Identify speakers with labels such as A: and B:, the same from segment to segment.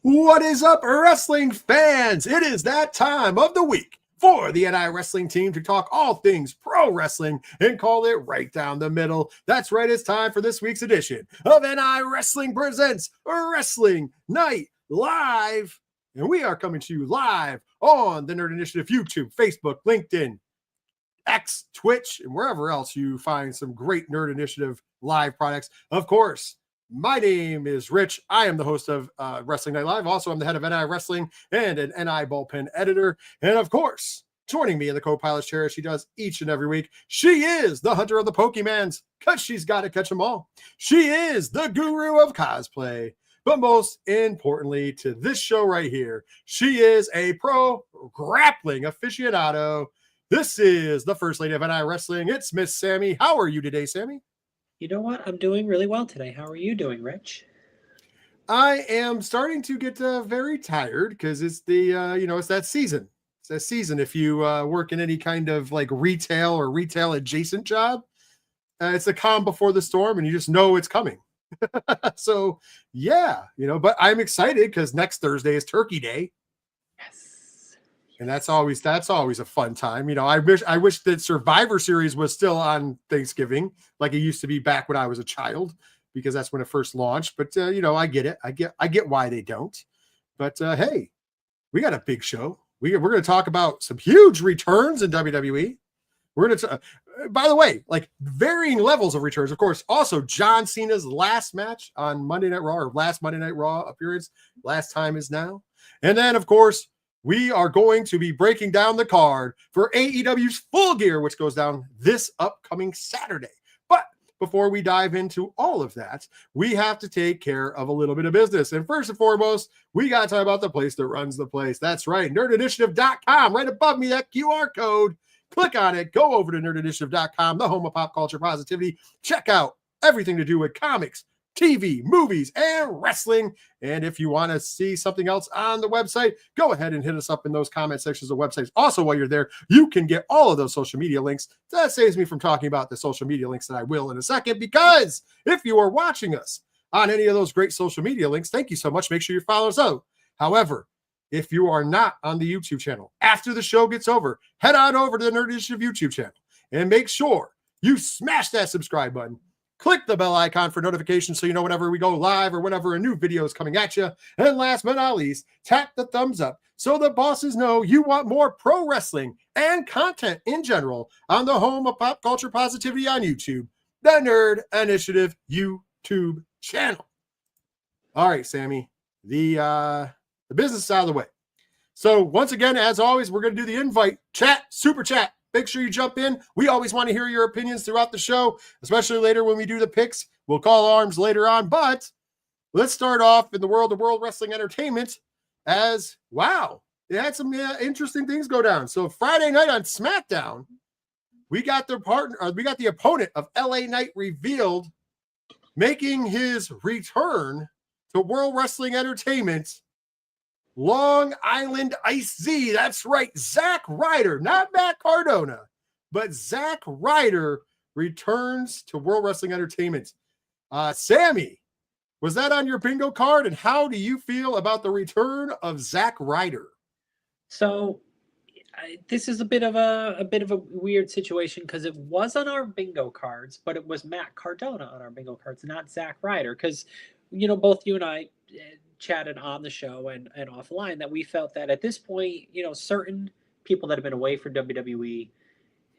A: What is up, wrestling fans? It is that time of the week for the NI Wrestling team to talk all things pro wrestling and call it right down the middle. That's right, it's time for this week's edition of NI Wrestling Presents Wrestling Night Live. And we are coming to you live on the Nerd Initiative YouTube, Facebook, LinkedIn, X, Twitch, and wherever else you find some great Nerd Initiative live products. Of course, my name is Rich. I am the host of Wrestling Night Live. Also, I'm the head of NI Wrestling and an NI Bullpen editor. And of course, joining me in the co-pilot chair as she does each and every week, she is the hunter of the Pokemans because she's got to catch them all. She is the guru of cosplay. But most importantly to this show right here, she is a pro grappling aficionado. This is the first lady of NI Wrestling. It's Miss Sammy. How are you today, Sammy?
B: You know what? I'm doing really well today. How are you doing, Rich?
A: I am starting to get very tired because it's the, it's that season. It's that season. If you work in any kind of like retail or retail adjacent job, it's the calm before the storm and you just know it's coming. So, yeah, but I'm excited because next Thursday is Turkey Day.
B: Yes.
A: And that's always a fun time. I wish that Survivor Series was still on Thanksgiving, like it used to be back when I was a child, because that's when it first launched. But I get it. I get why they don't. But hey, we got a big show. We're going to talk about some huge returns in WWE. We're going to, by the way, like varying levels of returns. Of course, also John Cena's last match on Monday Night Raw, or last Monday Night Raw appearance. Last time is now. And then, of course, we are going to be breaking down the card for AEW's Full Gear, which goes down this upcoming Saturday. But before we dive into all of that, we have to take care of a little bit of business. And first and foremost, we got to talk about the place that runs the place. That's right, nerdinitiative.com. Right above me, that QR code. Click on it. Go over to nerdinitiative.com, the home of pop culture positivity. Check out everything to do with comics, TV, movies, and wrestling. And if you want to see something else on the website, go ahead and hit us up in those comment sections of websites. Also, while you're there, you can get all of those social media links. That saves me from talking about the social media links that I will in a second, because if you are watching us on any of those great social media links, thank you so much. Make sure you follow us out. However, if you are not on the YouTube channel, after the show gets over, head on over to the Nerd Initiative YouTube channel and make sure you smash that subscribe button. Click the bell icon for notifications so you know whenever we go live or whenever a new video is coming at you. And last but not least, tap the thumbs up so the bosses know you want more pro wrestling and content in general on the home of pop culture positivity on YouTube, the Nerd Initiative YouTube channel. All right, Sammy, the business is out of the way. So once again, as always, we're going to do the invite chat, super chat. Make sure you jump in. We always want to hear your opinions throughout the show, especially later when we do the picks. We'll call arms later on, but let's start off in the world of World Wrestling Entertainment as, wow, they had some interesting things go down. So Friday night on SmackDown, we got the opponent of LA Knight revealed, making his return to World Wrestling Entertainment, Long Island Ice Z. That's right, Zack Ryder, not Matt Cardona, but Zack Ryder returns to World Wrestling Entertainment. Sammy, was that on your bingo card? And how do you feel about the return of Zack Ryder?
B: So this is a bit of a weird situation because it was on our bingo cards, but it was Matt Cardona on our bingo cards, not Zack Ryder. Because both you and I chatted on the show and offline that we felt that at this point, certain people that have been away from WWE,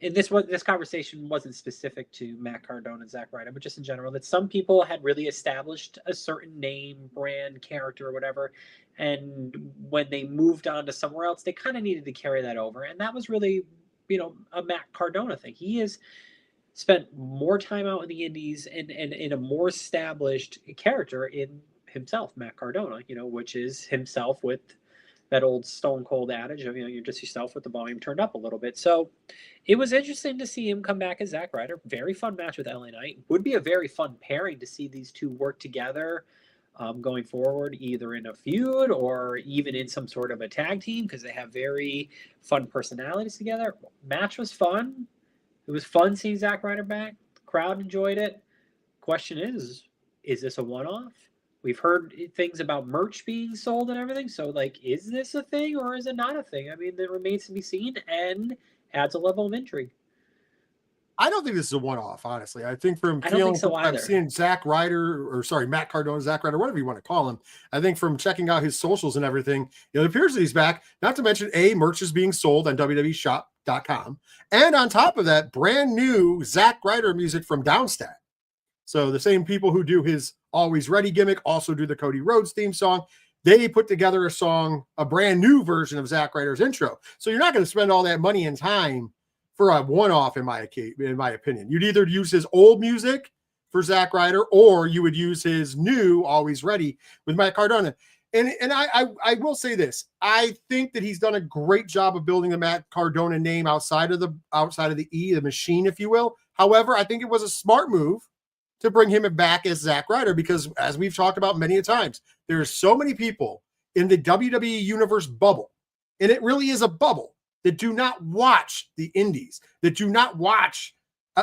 B: and this conversation wasn't specific to Matt Cardona and Zack Ryder, but just in general, that some people had really established a certain name, brand, character, or whatever, and when they moved on to somewhere else, they kind of needed to carry that over, and that was really, a Matt Cardona thing. He has spent more time out in the Indies and in a more established character in himself, Matt Cardona, which is himself with that old Stone Cold adage of, you're just yourself with the volume turned up a little bit. So it was interesting to see him come back as Zack Ryder. Very fun match with LA Knight. Would be a very fun pairing to see these two work together going forward, either in a feud or even in some sort of a tag team, because they have very fun personalities together. Match was fun. It was fun seeing Zack Ryder back. The crowd enjoyed it. Question is this a one-off? We've heard things about merch being sold and everything. So, like, is this a thing or is it not a thing? I mean, that remains to be seen and adds a level of intrigue.
A: I don't think this is a one-off, honestly. I think
B: I don't think so
A: I'm
B: either.
A: seeing Zack Ryder, or sorry, Matt Cardona, Zack Ryder, whatever you want to call him. I think from checking out his socials and everything, it appears that he's back. Not to mention, merch is being sold on WWEshop.com. And on top of that, brand new Zack Ryder music from Downstat. So the same people who do his Always Ready gimmick also do the Cody Rhodes theme song. They put together a song, a brand new version of Zack Ryder's intro. So you're not going to spend all that money and time for a one-off, in my opinion. You'd either use his old music for Zack Ryder, or you would use his new Always Ready with Matt Cardona. And I will say this: I think that he's done a great job of building the Matt Cardona name outside of the E, the machine, if you will. However, I think it was a smart move to bring him back as Zack Ryder, because as we've talked about many a times, there's so many people in the WWE universe bubble, and it really is a bubble, that do not watch the indies, that do not watch,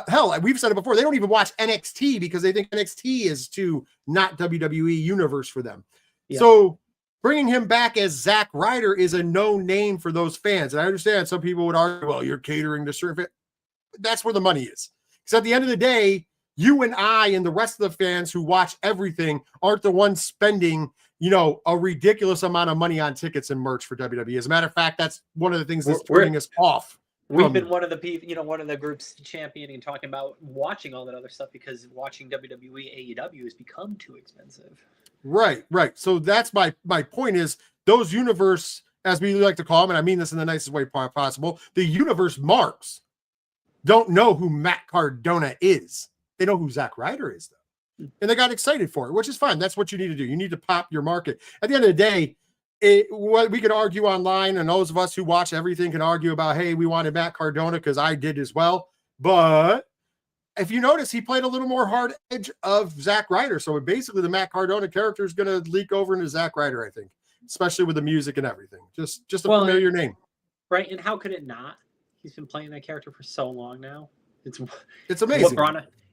A: hell, we've said it before, they don't even watch NXT because they think NXT is too not WWE universe for them. Yeah. So bringing him back as Zack Ryder is a known name for those fans. And I understand some people would argue, well, you're catering to certain fans. That's where the money is. Because at the end of the day, you and I and the rest of the fans who watch everything aren't the ones spending, a ridiculous amount of money on tickets and merch for WWE. As a matter of fact, that's one of the things that's putting us off.
B: We've been one of the people, one of the groups championing and talking about watching all that other stuff because watching WWE, AEW has become too expensive.
A: Right. So that's my point is those universe, as we like to call them, and I mean this in the nicest way possible, the universe marks don't know who Matt Cardona is. They know who Zack Ryder is, though. And they got excited for it, which is fine. That's what you need to do. You need to pop your market. At the end of the day, what we could argue online, and those of us who watch everything can argue about, hey, we wanted Matt Cardona because I did as well. But if you notice, he played a little more hard edge of Zack Ryder. So basically the Matt Cardona character is going to leak over into Zack Ryder, I think, especially with the music and everything. Just a familiar name.
B: Right. And how could it not? He's been playing that character for so long now.
A: It's amazing.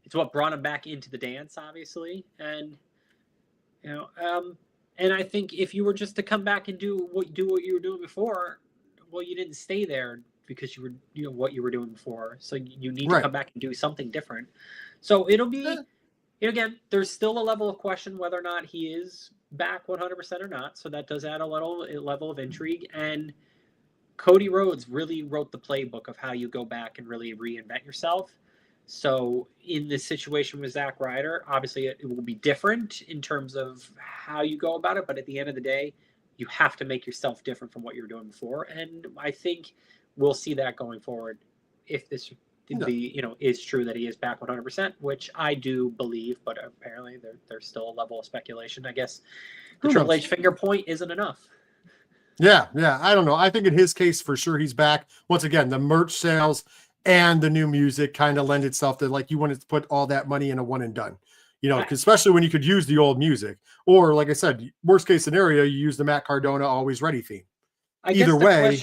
B: It's what brought him back into the dance, obviously. And, and I think if you were just to come back and do what you were doing before, well, you didn't stay there because you were, what you were doing before. So you need to come back and do something different. So it'll be, again, there's still a level of question whether or not he is back 100% or not. So that does add a level of intrigue. And Cody Rhodes really wrote the playbook of how you go back and really reinvent yourself. So in this situation with Zack Ryder, obviously it will be different in terms of how you go about it. But at the end of the day, you have to make yourself different from what you were doing before. And I think we'll see that going forward if this is true that he is back 100%, which I do believe. But apparently there's still a level of speculation. I guess the Triple H finger point isn't enough.
A: Yeah. I don't know. I think in his case, for sure, he's back. Once again, the merch sales and the new music kind of lend itself to, like, you wanted to put all that money in a one and done, especially when you could use the old music, or like I said, worst case scenario, you use the Matt Cardona Always Ready theme. Either way,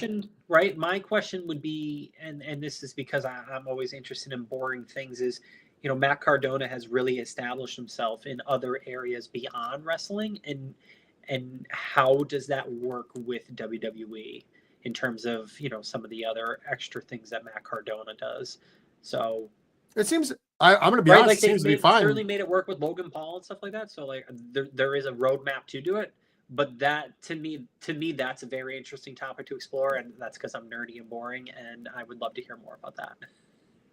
B: my question would be, and this is because I'm always interested in boring things, is, Matt Cardona has really established himself in other areas beyond wrestling, and how does that work with WWE? In terms of, some of the other extra things that Matt Cardona does. So
A: it seems, I'm going to be honest,
B: like
A: it seems to be fine.
B: Certainly made it work with Logan Paul and stuff like that. So like there is a roadmap to do it. But that to me, that's a very interesting topic to explore. And that's because I'm nerdy and boring. And I would love to hear more about that.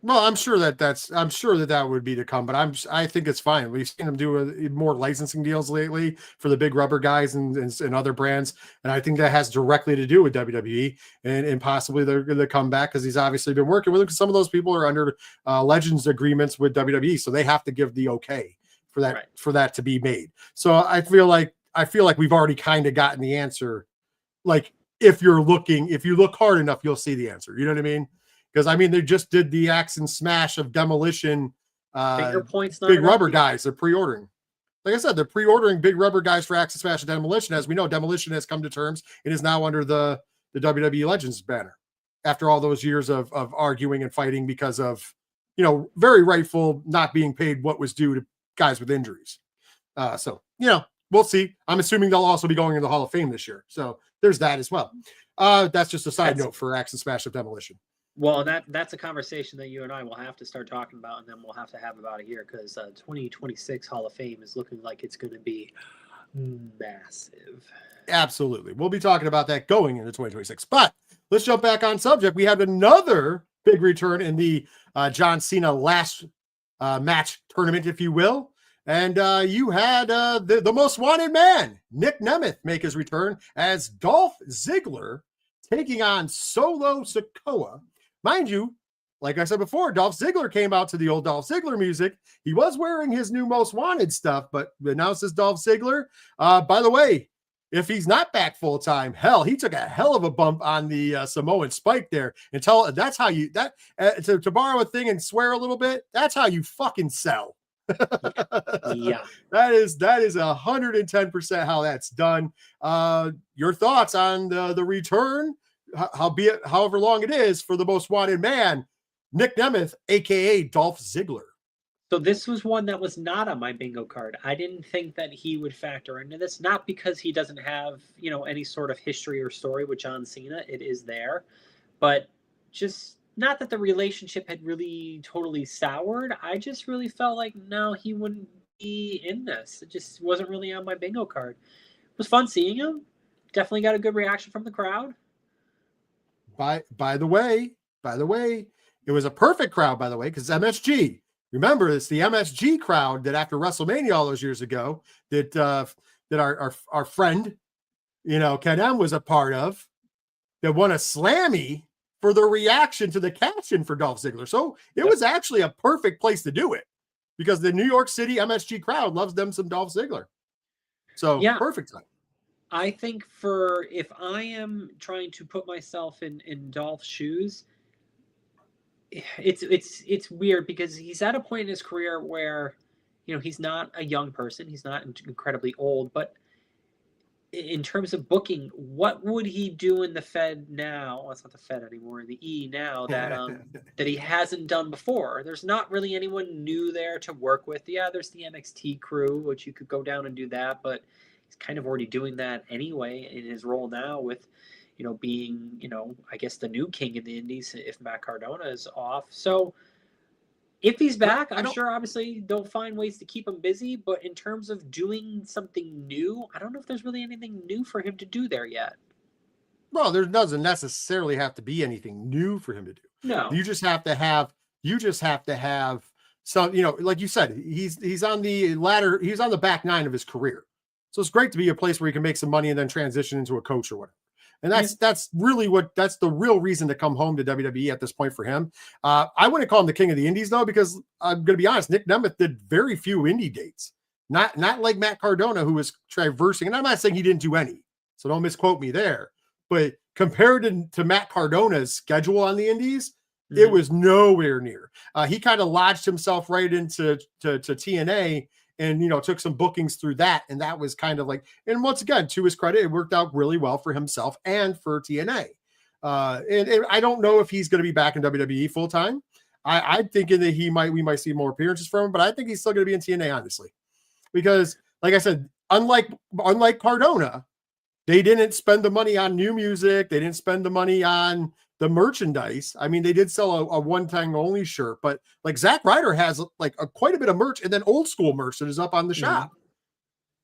A: Well, I'm sure that would be to come, but I think it's fine. We've seen them do more licensing deals lately for the big rubber guys and other brands, and I think that has directly to do with WWE and possibly they're going to come back because he's obviously been working with them. Because some of those people are under Legends agreements with WWE, so they have to give the okay for that to be made. So I feel like we've already kind of gotten the answer. Like if you look hard enough, you'll see the answer. You know what I mean? Because, they just did the Axe and Smash of Demolition
B: Finger points,
A: big rubber guys. They're pre-ordering. like I said, they're pre-ordering big rubber guys for Axe Smash and Demolition. As we know, Demolition has come to terms and is now under the WWE Legends banner after all those years of arguing and fighting because of, very rightful not being paid what was due to guys with injuries. So, we'll see. I'm assuming they'll also be going in the Hall of Fame this year. So there's that as well. That's just a side note for Axe and Smash of Demolition.
B: Well, that's a conversation that you and I will have to start talking about, and then we'll have to have about a year, because 2026 Hall of Fame is looking like it's going to be massive.
A: Absolutely. We'll be talking about that going into 2026. But let's jump back on subject. We had another big return in the John Cena last match tournament, if you will. And you had the most wanted man, Nick Nemeth, make his return as Dolph Ziggler taking on Solo Sikoa. Mind you, like I said before, Dolph Ziggler came out to the old Dolph Ziggler music. He was wearing his new most wanted stuff, but announced as Dolph Ziggler. By the way, if he's not back full time, hell, he took a hell of a bump on the Samoan Spike there. And that's how you to borrow a thing and swear a little bit. That's how you fucking sell.
B: Yeah,
A: that is 110% how that's done. Your thoughts on the return, however long it is, for the most wanted man, Nick Nemeth, aka Dolph Ziggler.
B: So this was one that was not on my bingo card. I didn't think that he would factor into this, not because he doesn't have, any sort of history or story with John Cena. It is there, but just not that the relationship had really totally soured. I just really felt like, no, he wouldn't be in this. It just wasn't really on my bingo card. It was fun seeing him. Definitely got a good reaction from the crowd.
A: By the way, it was a perfect crowd, by the way, because MSG. Remember, it's the MSG crowd that after WrestleMania all those years ago that our friend, Ken M was a part of, that won a Slammy for the reaction to the cash-in for Dolph Ziggler. So it was actually a perfect place to do it, because the New York City MSG crowd loves them some Dolph Ziggler. So perfect time.
B: I think if I am trying to put myself in Dolph's shoes, it's weird, because he's at a point in his career where, he's not a young person. He's not incredibly old, but in terms of booking, what would he do in the Fed now? Well, it's not the Fed anymore, the E now, that that he hasn't done before. There's not really anyone new there to work with. Yeah, there's the NXT crew, which you could go down and do that, but he's kind of already doing that anyway in his role now with, being, I guess the new king in the Indies if Matt Cardona is off. So if he's back, I'm sure obviously they'll find ways to keep him busy. But in terms of doing something new, I don't know if there's really anything new for him to do there yet.
A: Well, there doesn't necessarily have to be anything new for him to do.
B: No,
A: you just have to have some, like you said, he's on the ladder. He's on the back nine of his career. So it's great to be a place where he can make some money and then transition into a coach or whatever. And that's really that's the real reason to come home to WWE at this point for him. I wouldn't call him the king of the indies, though, because I'm going to be honest, Nick Nemeth did very few indie dates. Not like Matt Cardona, who was traversing. And I'm not saying he didn't do any, so don't misquote me there. But compared to Matt Cardona's schedule on the indies, it was nowhere near. He kind of lodged himself right into TNA, and took some bookings through that, and that was kind of like, and once again, to his credit, it worked out really well for himself and for TNA. And I don't know if he's going to be back in WWE full time. I'm thinking that we might see more appearances from him, but I think he's still going to be in TNA, honestly, because like I said, unlike Cardona, they didn't spend the money on new music. They didn't spend the money on the merchandise. I mean, they did sell a one-time only shirt, but like Zack Ryder has like quite a bit of merch, and then old school merch that is up on the shop,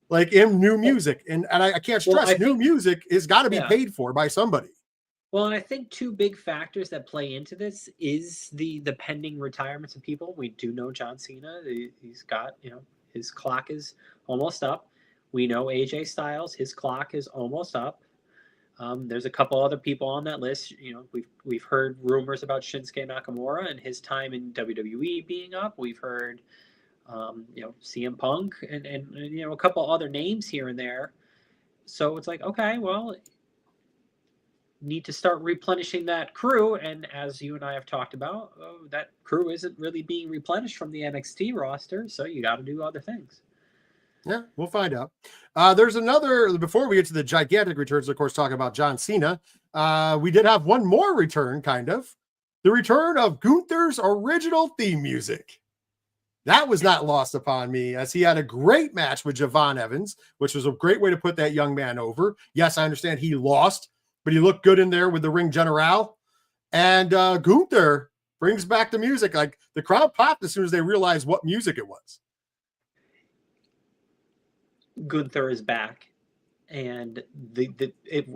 A: like in new music. And I can't stress, new music is got to be paid for by somebody.
B: Well, and I think two big factors that play into this is the pending retirements of people. We do know John Cena. He's got, his clock is almost up. We know AJ Styles, his clock is almost up. There's a couple other people on that list. We've heard rumors about Shinsuke Nakamura and his time in WWE being up. We've heard, CM Punk and a couple other names here and there. So it's like, okay, well, need to start replenishing that crew. And as you and I have talked about, that crew isn't really being replenished from the NXT roster. So you got to do other things.
A: Yeah, we'll find out. There's another, before we get to the gigantic returns, of course, talking about John Cena, we did have one more return, kind of. The return of Gunther's original theme music. That was not lost upon me, as he had a great match with Javon Evans, which was a great way to put that young man over. Yes, I understand he lost, but he looked good in there with the ring general. And Gunther brings back the music. Like, the crowd popped as soon as they realized what music it was.
B: Gunther is back, and it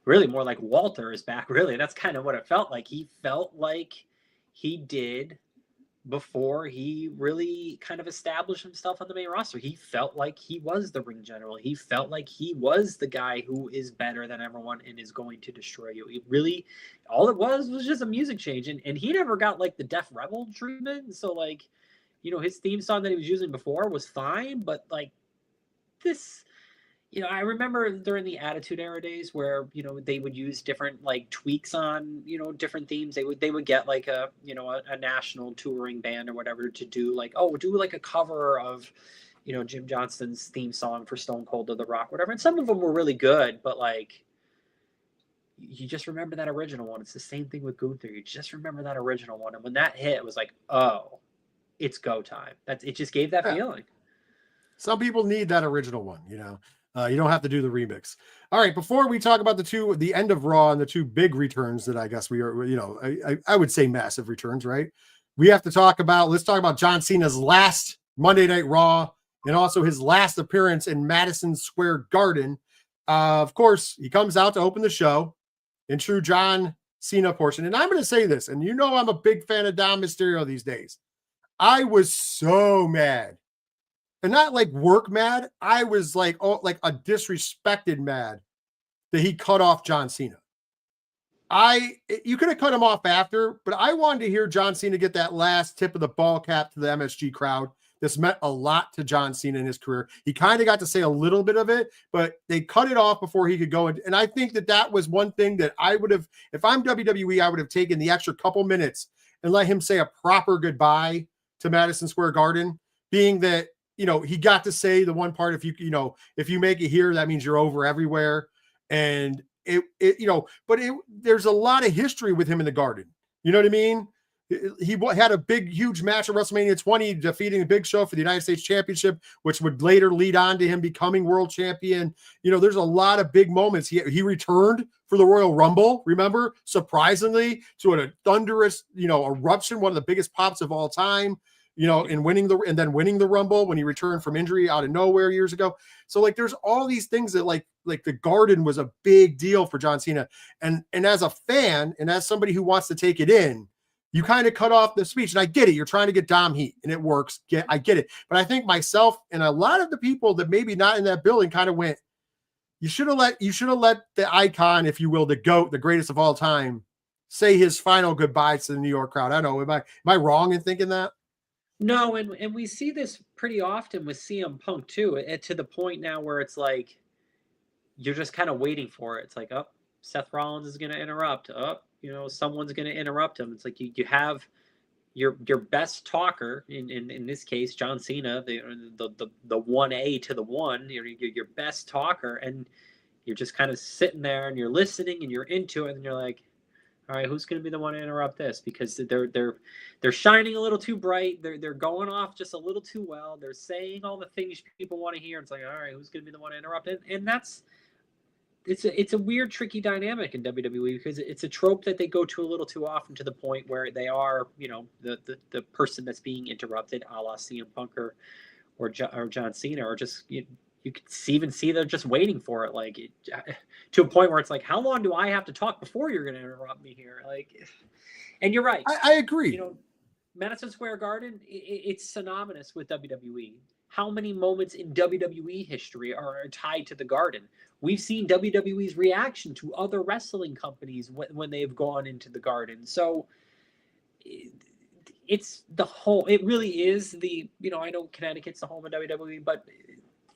B: really more like Walter is back. Really, that's kind of what it felt like. He felt like he did before he really kind of established himself on the main roster. He felt like he was the ring general. He felt like he was the guy who is better than everyone and is going to destroy you. It really, all it was just a music change, and he never got like the Def Rebel treatment. So like, his theme song that he was using before was fine, but like this, I remember during the Attitude Era days where, they would use different like tweaks on, different themes. They would get like a national touring band or whatever to do like, do like a cover of, Jim Johnston's theme song for Stone Cold or The Rock, whatever. And some of them were really good, but like, you just remember that original one. It's the same thing with Gunther. You just remember that original one. And when that hit, it was like, oh, it's go time. It just gave that feeling.
A: Some people need that original one, you don't have to do the remix. All right, before we talk about the end of Raw and the two big returns that I guess we are, I would say massive returns, right? Let's talk about John Cena's last Monday Night Raw and also his last appearance in Madison Square Garden. Of course, he comes out to open the show in true John Cena portion. And I'm going to say this, and I'm a big fan of Dom Mysterio these days. I was so mad. And not like work mad. I was like a disrespected mad that he cut off John Cena. You could have cut him off after, but I wanted to hear John Cena get that last tip of the ball cap to the MSG crowd. This meant a lot to John Cena in his career. He kind of got to say a little bit of it, but they cut it off before he could go. And I think that was one thing that I would have, if I'm WWE, I would have taken the extra couple minutes and let him say a proper goodbye to Madison Square Garden, being that, he got to say the one part, if you make it here, that means you're over everywhere. And there's a lot of history with him in the Garden. You know what I mean? He had a huge match at WrestleMania 20, defeating the Big Show for the United States Championship, which would later lead on to him becoming world champion. There's a lot of big moments. He returned for the Royal Rumble, remember? Surprisingly, to a thunderous, eruption, one of the biggest pops of all time. And winning the Rumble when he returned from injury out of nowhere years ago. So like, there's all these things that like the Garden was a big deal for John Cena. And as a fan and as somebody who wants to take it in, you kind of cut off the speech. And I get it. You're trying to get Dom heat and it works. I get it. But I think myself and a lot of the people that maybe not in that building kind of went, you should have let the icon, if you will, the GOAT, the greatest of all time, say his final goodbyes to the New York crowd. I don't know. Am I wrong in thinking that?
B: No, and we see this pretty often with CM Punk too, to the point now where it's like you're just kind of waiting for it. It's like, Seth Rollins is going to interrupt. Someone's going to interrupt him. It's like you have your best talker in this case, John Cena, the 1A to the 1, your best talker, and you're just kind of sitting there and you're listening and you're into it, and you're like, all right, who's going to be the one to interrupt this? Because they're shining a little too bright. They're going off just a little too well. They're saying all the things people want to hear. It's like, all right, who's going to be the one to interrupt it? And it's a weird, tricky dynamic in WWE because it's a trope that they go to a little too often, to the point where they are, the person that's being interrupted, a la CM Punk or John Cena, or just you can even see they're just waiting for it, like to a point where it's like, how long do I have to talk before you're going to interrupt me here? Like, and you're right.
A: I agree.
B: Madison Square Garden, it's synonymous with WWE. How many moments in WWE history are tied to the Garden? We've seen WWE's reaction to other wrestling companies when they've gone into the Garden. So it's it really is I know Connecticut's the home of WWE, but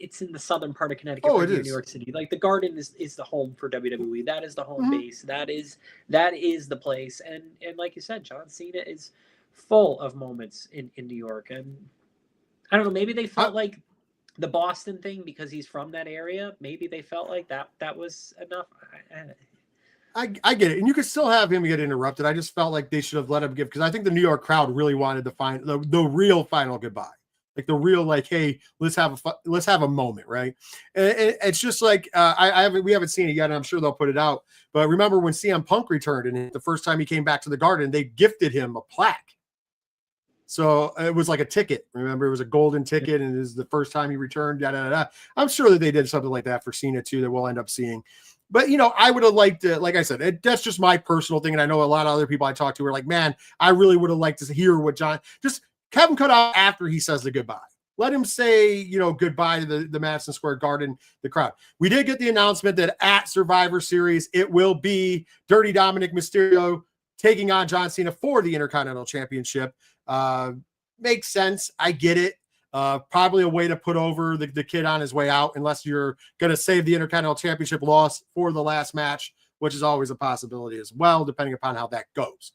B: it's in the southern part of Connecticut, New York City. Like, the Garden is the home for WWE. That is the home base. That is the place. And like you said, John Cena is full of moments in New York. And I don't know, maybe they felt like the Boston thing, because he's from that area, maybe they felt like that was enough.
A: I get it, and you could still have him get interrupted. I just felt like they should have let him give, because I think the New York crowd really wanted to find the real final goodbye, like the real, like, hey, let's have a moment, right? And it's just like we haven't seen it yet, and I'm sure they'll put it out. But remember when CM Punk returned, and the first time he came back to the Garden, they gifted him a plaque. So it was like a ticket. Remember, it was a golden ticket, and it was the first time he returned. Da, da, da. I'm sure that they did something like that for Cena too, that we'll end up seeing. But, I would have liked to, like I said, that's just my personal thing. And I know a lot of other people I talk to are like, man, I really would have liked to hear what Kevin cut out after he says the goodbye. Let him say, goodbye to the Madison Square Garden, the crowd. We did get the announcement that at Survivor Series, it will be Dirty Dominic Mysterio taking on John Cena for the Intercontinental Championship. Makes sense. I get it. Probably a way to put over the kid on his way out, unless you're going to save the Intercontinental Championship loss for the last match, which is always a possibility as well, depending upon how that goes.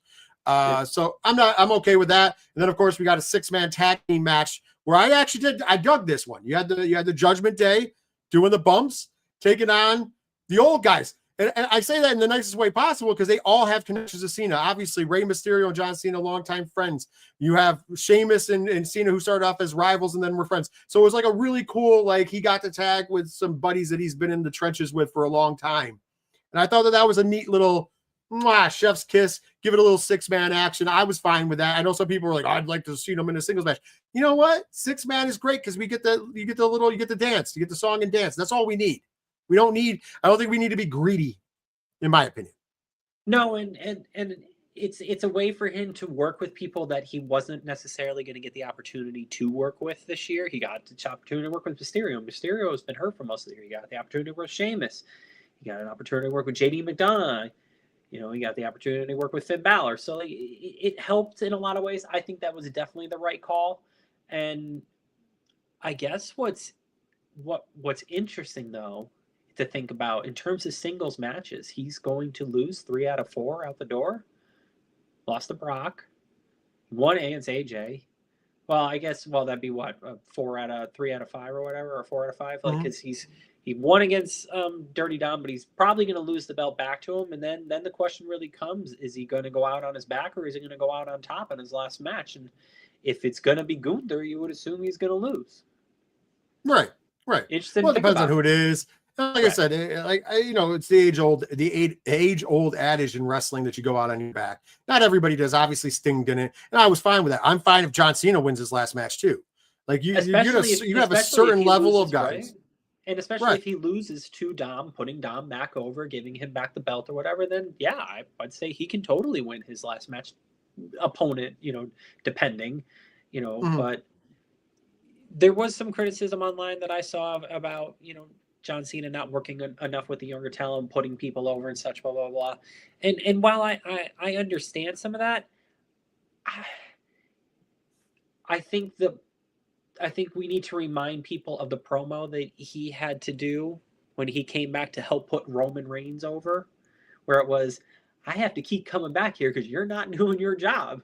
A: So I'm okay with that. And then of course we got a 6-man tag team match where I dug this one. You had the Judgment Day doing the bumps, taking on the old guys. And I say that in the nicest way possible, because they all have connections to Cena. Obviously, Rey Mysterio and John Cena, longtime friends. You have Sheamus and Cena, who started off as rivals and then were friends. So it was like a really cool, like, he got to tag with some buddies that he's been in the trenches with for a long time. And I thought that was a neat little chef's kiss. Give it a little 6-man action. I was fine with that. I know some people were like, I'd like to see them in a singles match. You know what? 6-man is great, because you get the dance, you get the song and dance. That's all we need. I don't think we need to be greedy, in my opinion.
B: No, and it's a way for him to work with people that he wasn't necessarily going to get the opportunity to work with this year. He got the opportunity to work with Mysterio. Mysterio has been hurt for most of the year. He got the opportunity to work with Sheamus. He got an opportunity to work with JD McDonough. He got the opportunity to work with Finn Balor. So it helped in a lot of ways. I think that was definitely the right call. And I guess what's interesting, though, to think about in terms of singles matches, he's going to lose 3 out of 4 out the door. Lost to Brock, won against AJ. Well, I guess that'd be what, 3 out of 5 or whatever, or 4 out of 5, like, because he won against Dirty Dom, but he's probably going to lose the belt back to him. And then the question really comes: is he going to go out on his back, or is he going to go out on top in his last match? And if it's going to be Gunther, you would assume he's going to lose.
A: Right.
B: Interesting.
A: Well, it depends on who it is. Like I said, it's the age old adage in wrestling that you go out on your back. Not everybody does. Obviously, Sting didn't, and I was fine with that. I'm fine if John Cena wins his last match too. Like you have a certain level of guys,
B: right? And especially if he loses to Dom, putting Dom back over, giving him back the belt or whatever, then yeah, I'd say he can totally win his last match. Opponent, depending, but there was some criticism online that I saw about, John Cena not working enough with the younger talent, putting people over and such, blah, blah, blah. And while I understand some of that, I think we need to remind people of the promo that he had to do when he came back to help put Roman Reigns over, where it was, I have to keep coming back here because you're not doing your job.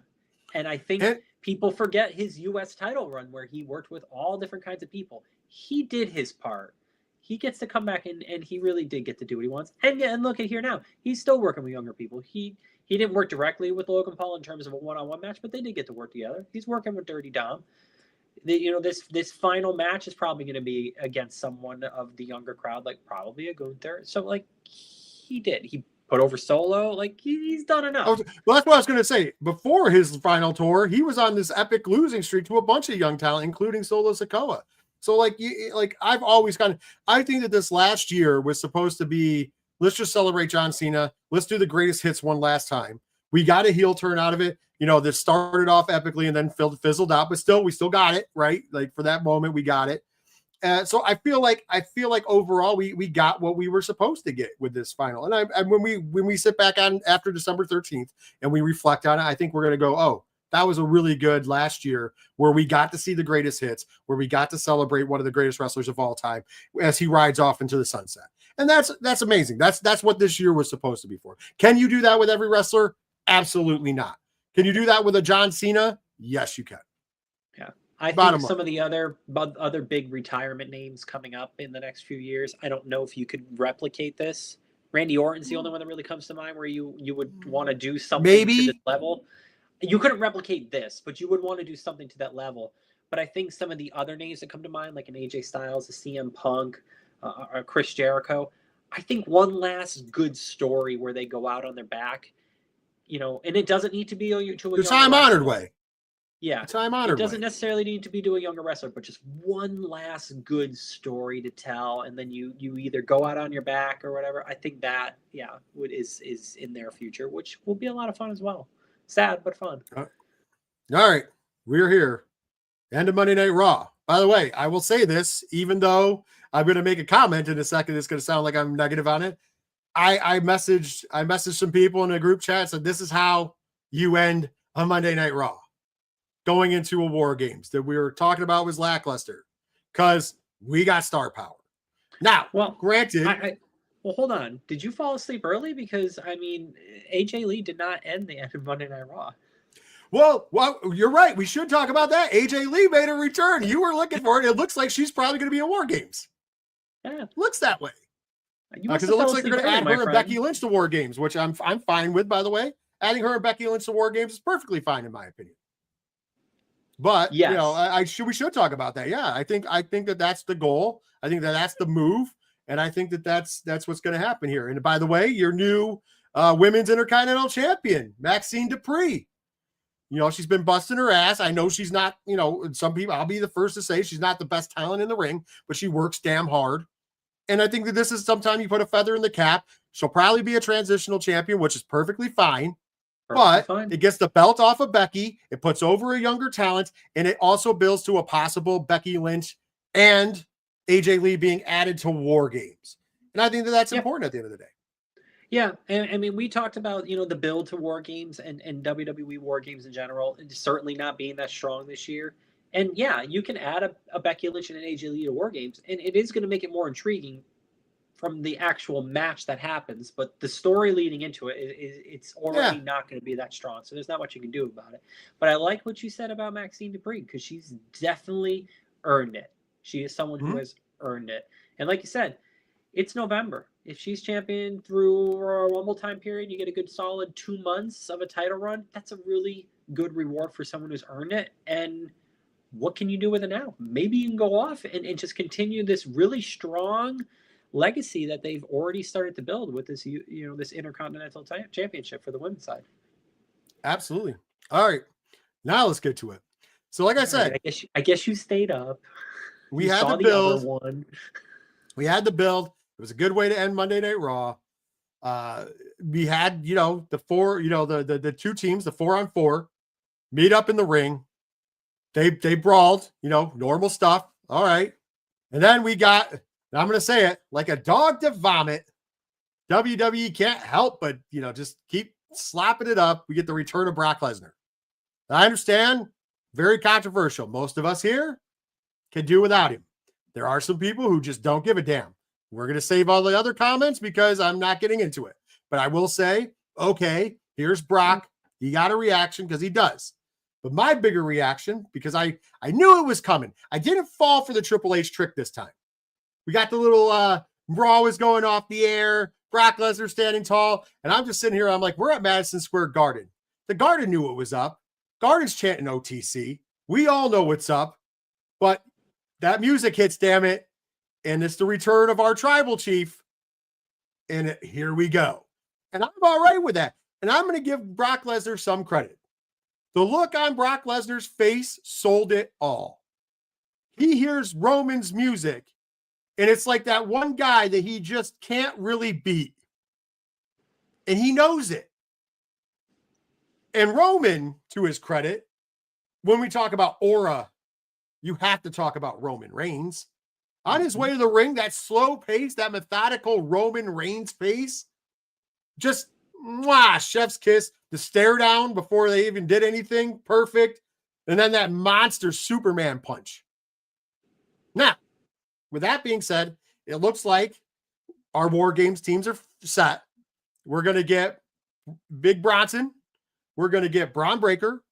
B: And I think people forget his U.S. title run, where he worked with all different kinds of people. He did his part. He gets to come back, and he really did get to do what he wants. And look at here now. He's still working with younger people. He didn't work directly with Logan Paul in terms of a one-on-one match, but they did get to work together. He's working with Dirty Dom. This final match is probably going to be against someone of the younger crowd, like probably a Gunther. So, like, he put over Solo. Like, he's done enough.
A: Well, that's what I was going to say. Before his final tour, he was on this epic losing streak to a bunch of young talent, including Solo Sikoa. So, I've always I think that this last year was supposed to be, let's just celebrate John Cena. Let's do the greatest hits one last time. We got a heel turn out of it. This started off epically and then fizzled out, but still, we still got it, right? Like, for that moment, we got it. So I feel like overall we got what we were supposed to get with this final. And when we sit back on after December 13th and we reflect on it, I think we're going to go, oh, that was a really good last year where we got to see the greatest hits, where we got to celebrate one of the greatest wrestlers of all time as he rides off into the sunset. And that's amazing. That's what this year was supposed to be for. Can you do that with every wrestler? Absolutely not. Can you do that with a John Cena? Yes, you can.
B: Yeah. I think
A: Bottom line.
B: some of the other big retirement names coming up in the next few years, I don't know if you could replicate this. Randy Orton's the only one that really comes to mind where you would want to do something to this
A: Maybe.
B: level. You couldn't replicate this, but you would want to do something to that level. But I think some of the other names that come to mind, like an AJ Styles, a CM Punk, or Chris Jericho, I think one last good story where they go out on their back, and it doesn't need to be to a
A: The
B: younger
A: time-honored
B: wrestler.
A: way.
B: Yeah,
A: The time-honored
B: it doesn't
A: way.
B: necessarily need to be to a younger wrestler, but just one last good story to tell, and then you either go out on your back or whatever. I think that is in their future, which will be a lot of fun as well. Sad but fun.
A: All right, we're here. End of Monday Night Raw. By the way, I will say this, even though I'm going to make a comment in a second, it's going to sound like I'm negative on it. I messaged some people in a group chat, said this is how you end a Monday Night Raw. Going into a War Games that we were talking about was lackluster because we got star power. Now, granted,
B: well, hold on. Did you fall asleep early? Because AJ Lee did not end the end of Monday Night Raw.
A: Well, you're right. We should talk about that. AJ Lee made a return. You were looking for it. It looks like she's probably going to be in War Games.
B: Yeah,
A: looks that way. Because it looks like they're going to add her and Becky Lynch to War Games, which I'm fine with. By the way, adding her and Becky Lynch to War Games is perfectly fine in my opinion. But yes. We should talk about that. Yeah, I think that's the goal. I think that's the move, and I think that's what's going to happen here. And by the way, your new women's Intercontinental Champion, Maxine Dupree. She's been busting her ass. I know she's not. Some people. I'll be the first to say she's not the best talent in the ring, but she works damn hard. And I think that this is sometime you put a feather in the cap. She'll probably be a transitional champion, which is perfectly fine. It gets the belt off of Becky. It puts over a younger talent, and it also builds to a possible Becky Lynch and AJ Lee being added to War Games. And I think that's important at the end of the day.
B: Yeah, and we talked about the build to War Games and WWE War Games in general, and certainly not being that strong this year. And yeah, you can add a Becky Lynch and an AJ Lee to War Games, and it is going to make it more intriguing from the actual match that happens, but the story leading into it it's already not going to be that strong, so there's not much you can do about it. But I like what you said about Maxine Dupree, because she's definitely earned it. She is someone who has earned it, and like you said, it's November. If she's champion through a Rumble time period, you get a good solid 2 months of a title run. That's a really good reward for someone who's earned it. And what can you do with it now? Maybe you can go off and just continue this really strong legacy that they've already started to build with this, this Intercontinental Championship for the women's side.
A: Absolutely. All right, now let's get to it. So, like I said,
B: I guess you stayed up.
A: We had the build. We had the build. It was a good way to end Monday Night Raw. We had, the four, the two teams, the 4-on-4, meet up in the ring. They brawled, normal stuff. All right, and then we got. I'm going to say it like a dog to vomit. WWE can't help but, just keep slapping it up. We get the return of Brock Lesnar. I understand, very controversial. Most of us here can do without him. There are some people who just don't give a damn. We're going to save all the other comments because I'm not getting into it. But I will say, okay, here's Brock. He got a reaction because he does. But my bigger reaction, because I knew it was coming. I didn't fall for the Triple H trick this time. We got the little Raw was going off the air, Brock Lesnar standing tall, and I'm just sitting here. I'm like, we're at Madison Square Garden. The Garden knew what was up. Garden's chanting OTC. We all know what's up, but that music hits, damn it, and it's the return of our tribal chief, and here we go. And I'm all right with that, and I'm going to give Brock Lesnar some credit. The look on Brock Lesnar's face sold it all. He hears Roman's music, and it's like that one guy that he just can't really beat. And he knows it. And Roman, to his credit, when we talk about aura, you have to talk about Roman Reigns. On his way to the ring, that slow pace, that methodical Roman Reigns pace, just chef's kiss. The stare down before they even did anything, perfect. And then that monster Superman punch. Now, with that being said, it looks like our War Games teams are set. We're going to get Big Bronson. We're going to get Braun Breaker.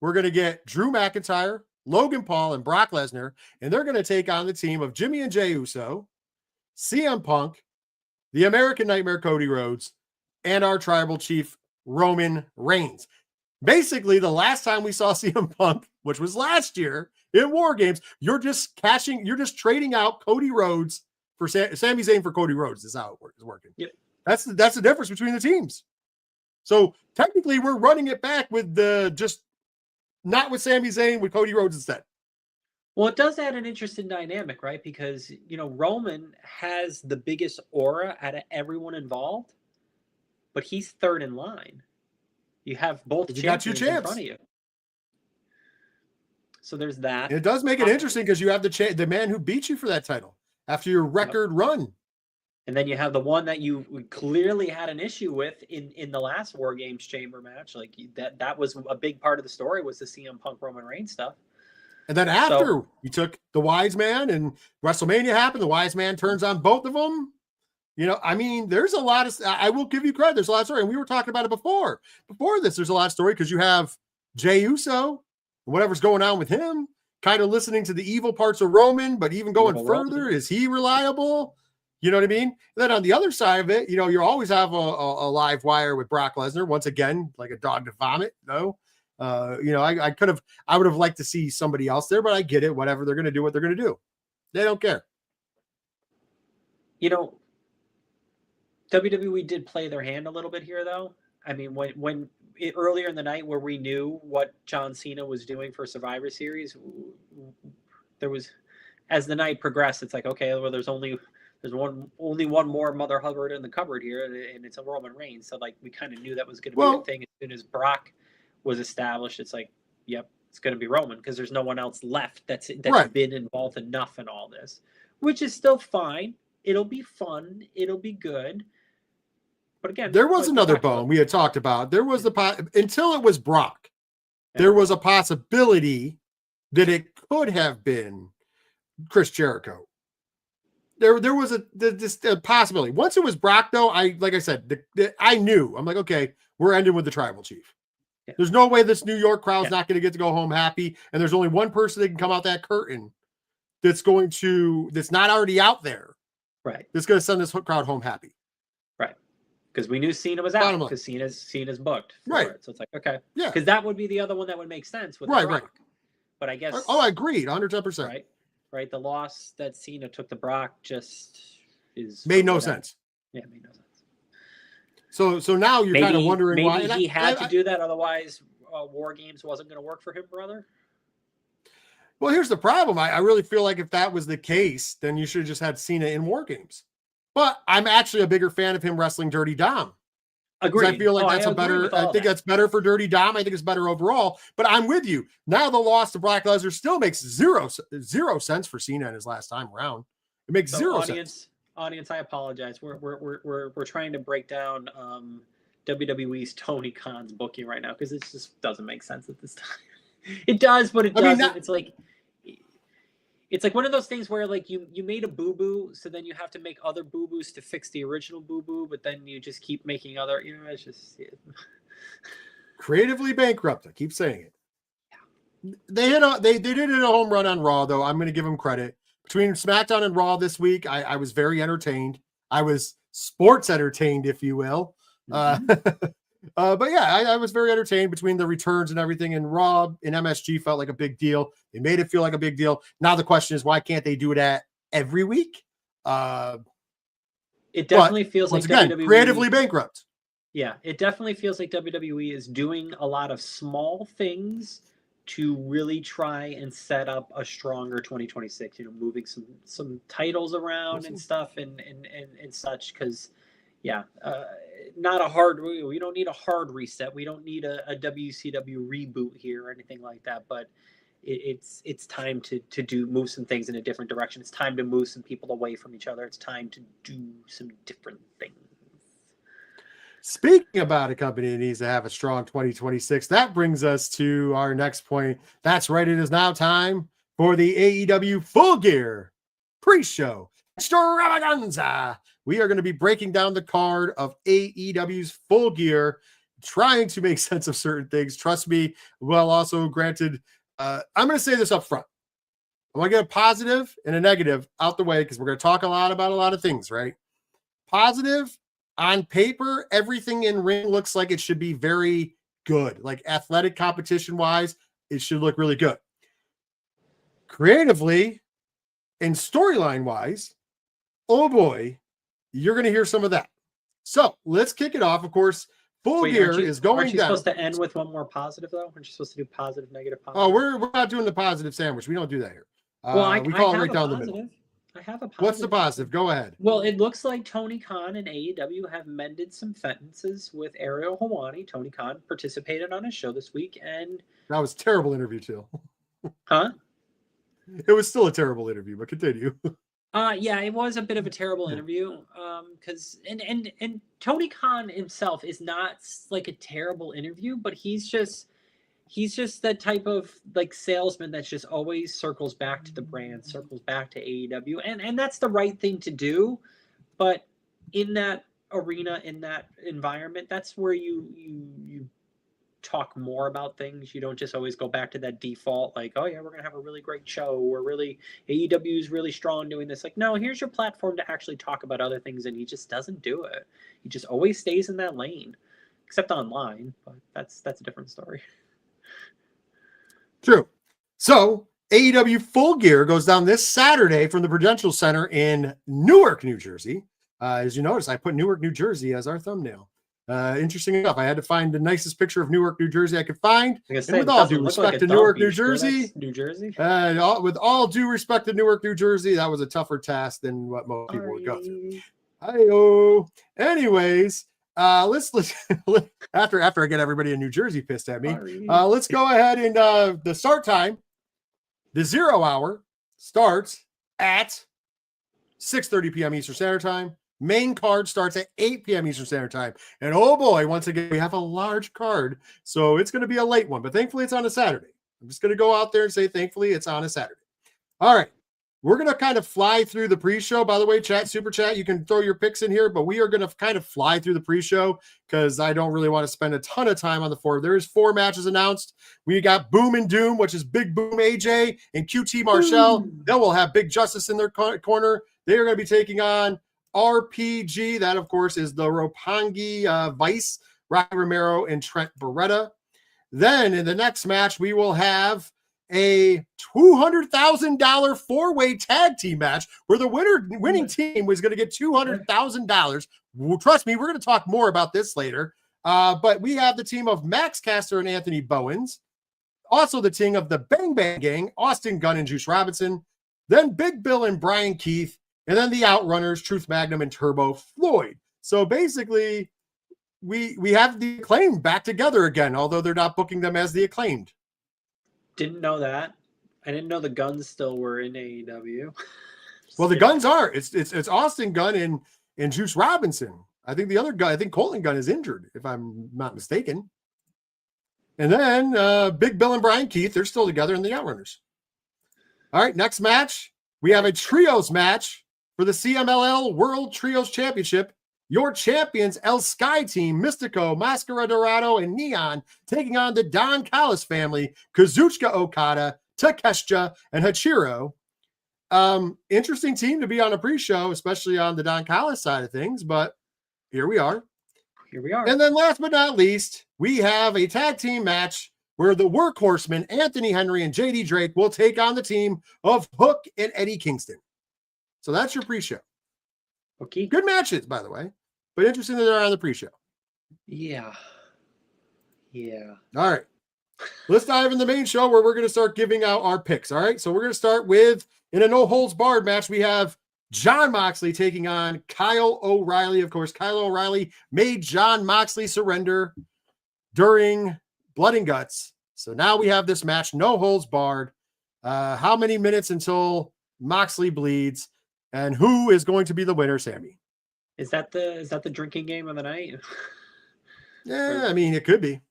A: We're going to get Drew McIntyre, Logan Paul, and Brock Lesnar, and they're going to take on the team of Jimmy and Jey Uso, CM Punk, the American Nightmare Cody Rhodes, and our tribal chief Roman Reigns. Basically, the last time we saw CM Punk, which was last year in War Games, you're just trading out Cody Rhodes for Sami Zayn for Cody Rhodes. Is how it is working.
B: Yep.
A: That's the difference between the teams. So technically, we're running it back with not with Sami Zayn, with Cody Rhodes instead.
B: Well, it does add an interesting dynamic, right? Because, Roman has the biggest aura out of everyone involved, but he's third in line. You have both champions in front of you. So there's that.
A: And it does make it interesting because you have the man who beat you for that title after your record run.
B: And then you have the one that you clearly had an issue with in the last War Games chamber match. Like that was a big part of the story, was the CM Punk Roman Reigns stuff. And then after you took the Wise Man and WrestleMania happened, the Wise Man turns on both of them. There's a lot of, I will give you credit. There's a lot of story. And we were talking about it before this, there's a lot of story because you have Jey Uso, whatever's going on with him, kind of listening to the evil parts of Roman, but even going further, is he reliable? You know what I mean? And then on the other side of it, you always have a live wire with Brock Lesnar. Once again, like a dog to vomit. No, I would have liked to see somebody else there, but I get it. Whatever, they're going to do what they're going to do. They don't care. WWE did play their hand a little bit here, though. I mean, when earlier in the night where we knew what John Cena was doing for Survivor Series, there was, as the night progressed, it's like, okay, well, there's only one more Mother Hubbard in the cupboard here, and it's a Roman Reigns. So like we kind of knew that was going to be the thing. As soon as Brock was established, it's like, yep, it's going to be Roman because there's no one else left that's been involved enough in all this, which is still fine. It'll be fun. It'll be good. But again,
A: there was another bone we had talked about. There was until it was Brock, there was a possibility that it could have been Chris Jericho. There was a possibility. Once it was Brock, though, like I said, I knew. I'm like, okay, we're ending with the tribal chief. Yeah. There's no way this New York crowd's not going to get to go home happy. And there's only one person that can come out that curtain that's not already out there.
B: Right.
A: That's going to send this crowd home happy.
B: Right. Because we knew Cena was out because Cena's booked.
A: Right.
B: It. So it's like, okay.
A: Yeah.
B: Because that would be the other one that would make sense with
A: Brock.
B: Right. But I guess.
A: Oh, I agreed. 110%.
B: Right. The loss that Cena took to Brock just
A: made no sense.
B: Yeah, it made no sense.
A: So now you're kind of wondering why.
B: Maybe he had to do that. Otherwise, War Games wasn't going to work for him, brother.
A: Well, here's the problem. I really feel like if that was the case, then you should have just had Cena in War Games. But I'm actually a bigger fan of him wrestling Dirty Dom.
B: Agreed.
A: I feel like that's that's better for Dirty Dom. I think it's better overall. But I'm with you. Now the loss to Brock Lesnar still makes zero sense for Cena in his last time around. It makes zero sense.
B: Audience, I apologize. We're trying to break down WWE's Tony Khan's booking right now because it just doesn't make sense at this time. It does, but it doesn't. It's like one of those things where like you made a boo-boo, so then you have to make other boo-boos to fix the original boo-boo, but then you just keep making other, it's just
A: creatively bankrupt. I keep saying it. Yeah. They did hit a home run on Raw, though. I'm going to give them credit. Between SmackDown and Raw this week, I was very entertained. I was sports entertained, if you will. Mm-hmm. But yeah, I was very entertained between the returns and everything. And Raw and MSG felt like a big deal. They made it feel like a big deal. Now the question is, why can't they do it every week?
B: It definitely feels like
A: WWE creatively bankrupt.
B: Yeah, it definitely feels like WWE is doing a lot of small things to really try and set up a stronger 2026. Moving some titles around and stuff and such because. Yeah, not a hard. We don't need a hard reset. We don't need a WCW reboot here or anything like that. But it's time to move some things in a different direction. It's time to move some people away from each other. It's time to do some different things.
A: Speaking about a company that needs to have a strong 2026, that brings us to our next point. That's right. It is now time for the AEW Full Gear pre-show extravaganza. We are going to be breaking down the card of AEW's Full Gear, trying to make sense of certain things. Trust me. Well, also granted, I'm going to say this up front. I want to get a positive and a negative out the way because we're going to talk a lot about a lot of things, right? Positive, on paper, everything in ring looks like it should be very good. Like athletic competition wise, it should look really good. Creatively and storyline wise, oh boy, you're going to hear some of that. So let's kick it off. Of course, Full Gear is going
B: Aren't you
A: down.
B: supposed to end with one more positive, though? Aren't you supposed to do positive, negative, positive?
A: Oh, we're not doing the positive sandwich. We don't do that here.
B: Well,
A: we call it right down the middle.
B: I have a positive.
A: What's the positive? Go ahead.
B: Well, it looks like Tony Khan and AEW have mended some fences with Ariel Helwani. Tony Khan participated on his show this week, and
A: that was a terrible interview too.
B: Huh?
A: It was still a terrible interview, but continue.
B: Yeah, it was a bit of a terrible interview. Because and Tony Khan himself is not like a terrible interview, but he's just that type of like salesman that's just always circles back to the brand, circles back to AEW, and that's the right thing to do. But in that arena, in that environment, that's where you talk more about things. You don't just always go back to that default, like, oh yeah, we're gonna have a really great show. We're really AEW is really strong doing this. Like, no, here's your platform to actually talk about other things, and he just doesn't do it. He just always stays in that lane, except online. But that's a different story.
A: True. So AEW Full Gear goes down this Saturday from the Prudential Center in Newark, New Jersey. As you notice, I put Newark, New Jersey as our thumbnail. Interesting enough, I had to find the nicest picture of Newark, New Jersey I could find. And with all due respect to Newark, New Jersey, with all due respect to Newark, New Jersey, that was a tougher task than what most people would go through. Hi-oh. Anyways, let's after I get everybody in New Jersey pissed at me. Let's go ahead and the start time. The 0 hour starts at 6:30 p.m. Eastern Standard Time. Main card starts at 8 p.m. Eastern Standard Time. And oh boy, once again, we have a large card. So it's going to be a late one, but thankfully it's on a Saturday. I'm just going to go out there and say, thankfully it's on a Saturday. All right. We're going to kind of fly through the pre-show. By the way, super chat, you can throw your picks in here, but we are going to kind of fly through the pre-show because I don't really want to spend a ton of time on the four. There is 4 matches announced. We got Boom and Doom, which is Big Boom AJ and QT Marshall. Then we'll have Big Justice in their corner. They are going to be taking on RPG. That, of course, is the Roppongi Vice, Rocky Romero and Trent Beretta. Then in the next match, we will have a $200,000 4-way tag team match where the winning team was going to get $200,000. Well, trust me, we're going to talk more about this later. But we have the team of Max Caster and Anthony Bowens. Also the team of the Bang Bang Gang, Austin Gunn and Juice Robinson. Then Big Bill and Brian Keith. And then the Outrunners, Truth Magnum and Turbo Floyd. So basically, we have the Acclaimed back together again, although they're not booking them as the Acclaimed.
B: Didn't know that. I didn't know the Guns still were in AEW.
A: Well, the Guns are. It's Austin Gunn and Juice Robinson. I think the other guy, I think Colton Gunn is injured, if I'm not mistaken. And then Big Bill and Brian Keith, they're still together in the Outrunners. All right, next match. We have a trios match for the CMLL World Trios Championship. Your champions, El Sky Team, Mystico, Mascara Dorado, and Neon, taking on the Don Callis family, Kazuchika Okada, Takeshita, and Hachiro. Interesting team to be on a pre-show, especially on the Don Callis side of things, but here we are.
B: Here we are.
A: And then last but not least, we have a tag team match where the workhorsemen, Anthony Henry and JD Drake, will take on the team of Hook and Eddie Kingston. So that's your pre-show.
B: Okay.
A: Good matches, by the way. But interesting that they're on the pre-show.
B: Yeah. Yeah.
A: All right. Let's dive in the main show where we're going to start giving out our picks. All right. So we're going to start with, in a no-holds-barred match, we have Jon Moxley taking on Kyle O'Reilly. Of course, Kyle O'Reilly made Jon Moxley surrender during Blood and Guts. So now we have this match, no holds barred. How many minutes until Moxley bleeds? And who is going to be the winner, Sammy?
B: Is that the drinking game of the night?
A: Yeah, I mean, it could be.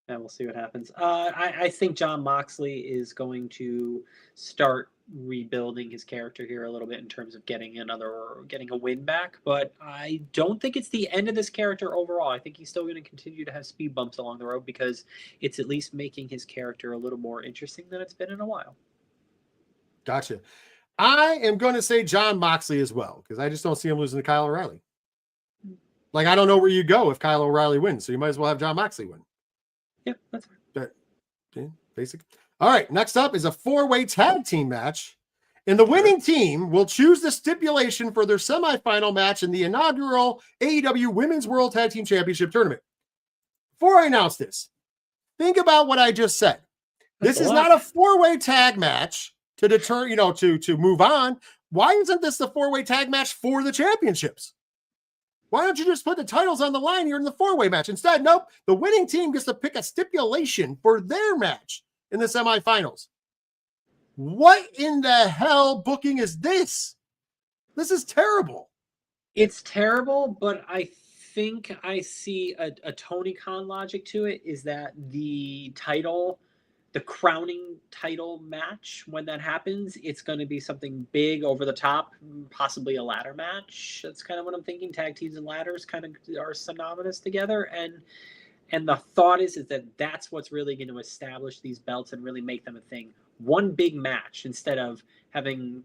B: Yeah, we'll see what happens. I think Jon Moxley is going to start rebuilding his character here a little bit in terms of getting a win back, but I don't think it's the end of this character overall. I think he's still going to continue to have speed bumps along the road because it's at least making his character a little more interesting than it's been in a while.
A: Gotcha. I am going to say Jon Moxley as well, because I just don't see him losing to Kyle O'Reilly. Like, I don't know where you go if Kyle O'Reilly wins, so you might as well have Jon Moxley win.
B: Yep, that's fine.
A: Okay, basic. All right, next up is a 4-way tag team match. And the winning team will choose the stipulation for their semifinal match in the inaugural AEW Women's World Tag Team Championship Tournament. Before I announce this, think about what I just said. This is not a 4-way tag match to deter, to move on. Why isn't this the 4-way tag match for the championships? Why don't you just put the titles on the line here in the 4-way match? Instead, nope, the winning team gets to pick a stipulation for their match in the semifinals. What in the hell booking is this? This is terrible.
B: It's terrible, but I think I see a Tony Khan logic to it, is that the crowning title match, when that happens, it's going to be something big over the top, possibly a ladder match. That's kind of what I'm thinking. Tag teams and ladders kind of are synonymous together. And the thought is that that's what's really going to establish these belts and really make them a thing. One big match instead of having,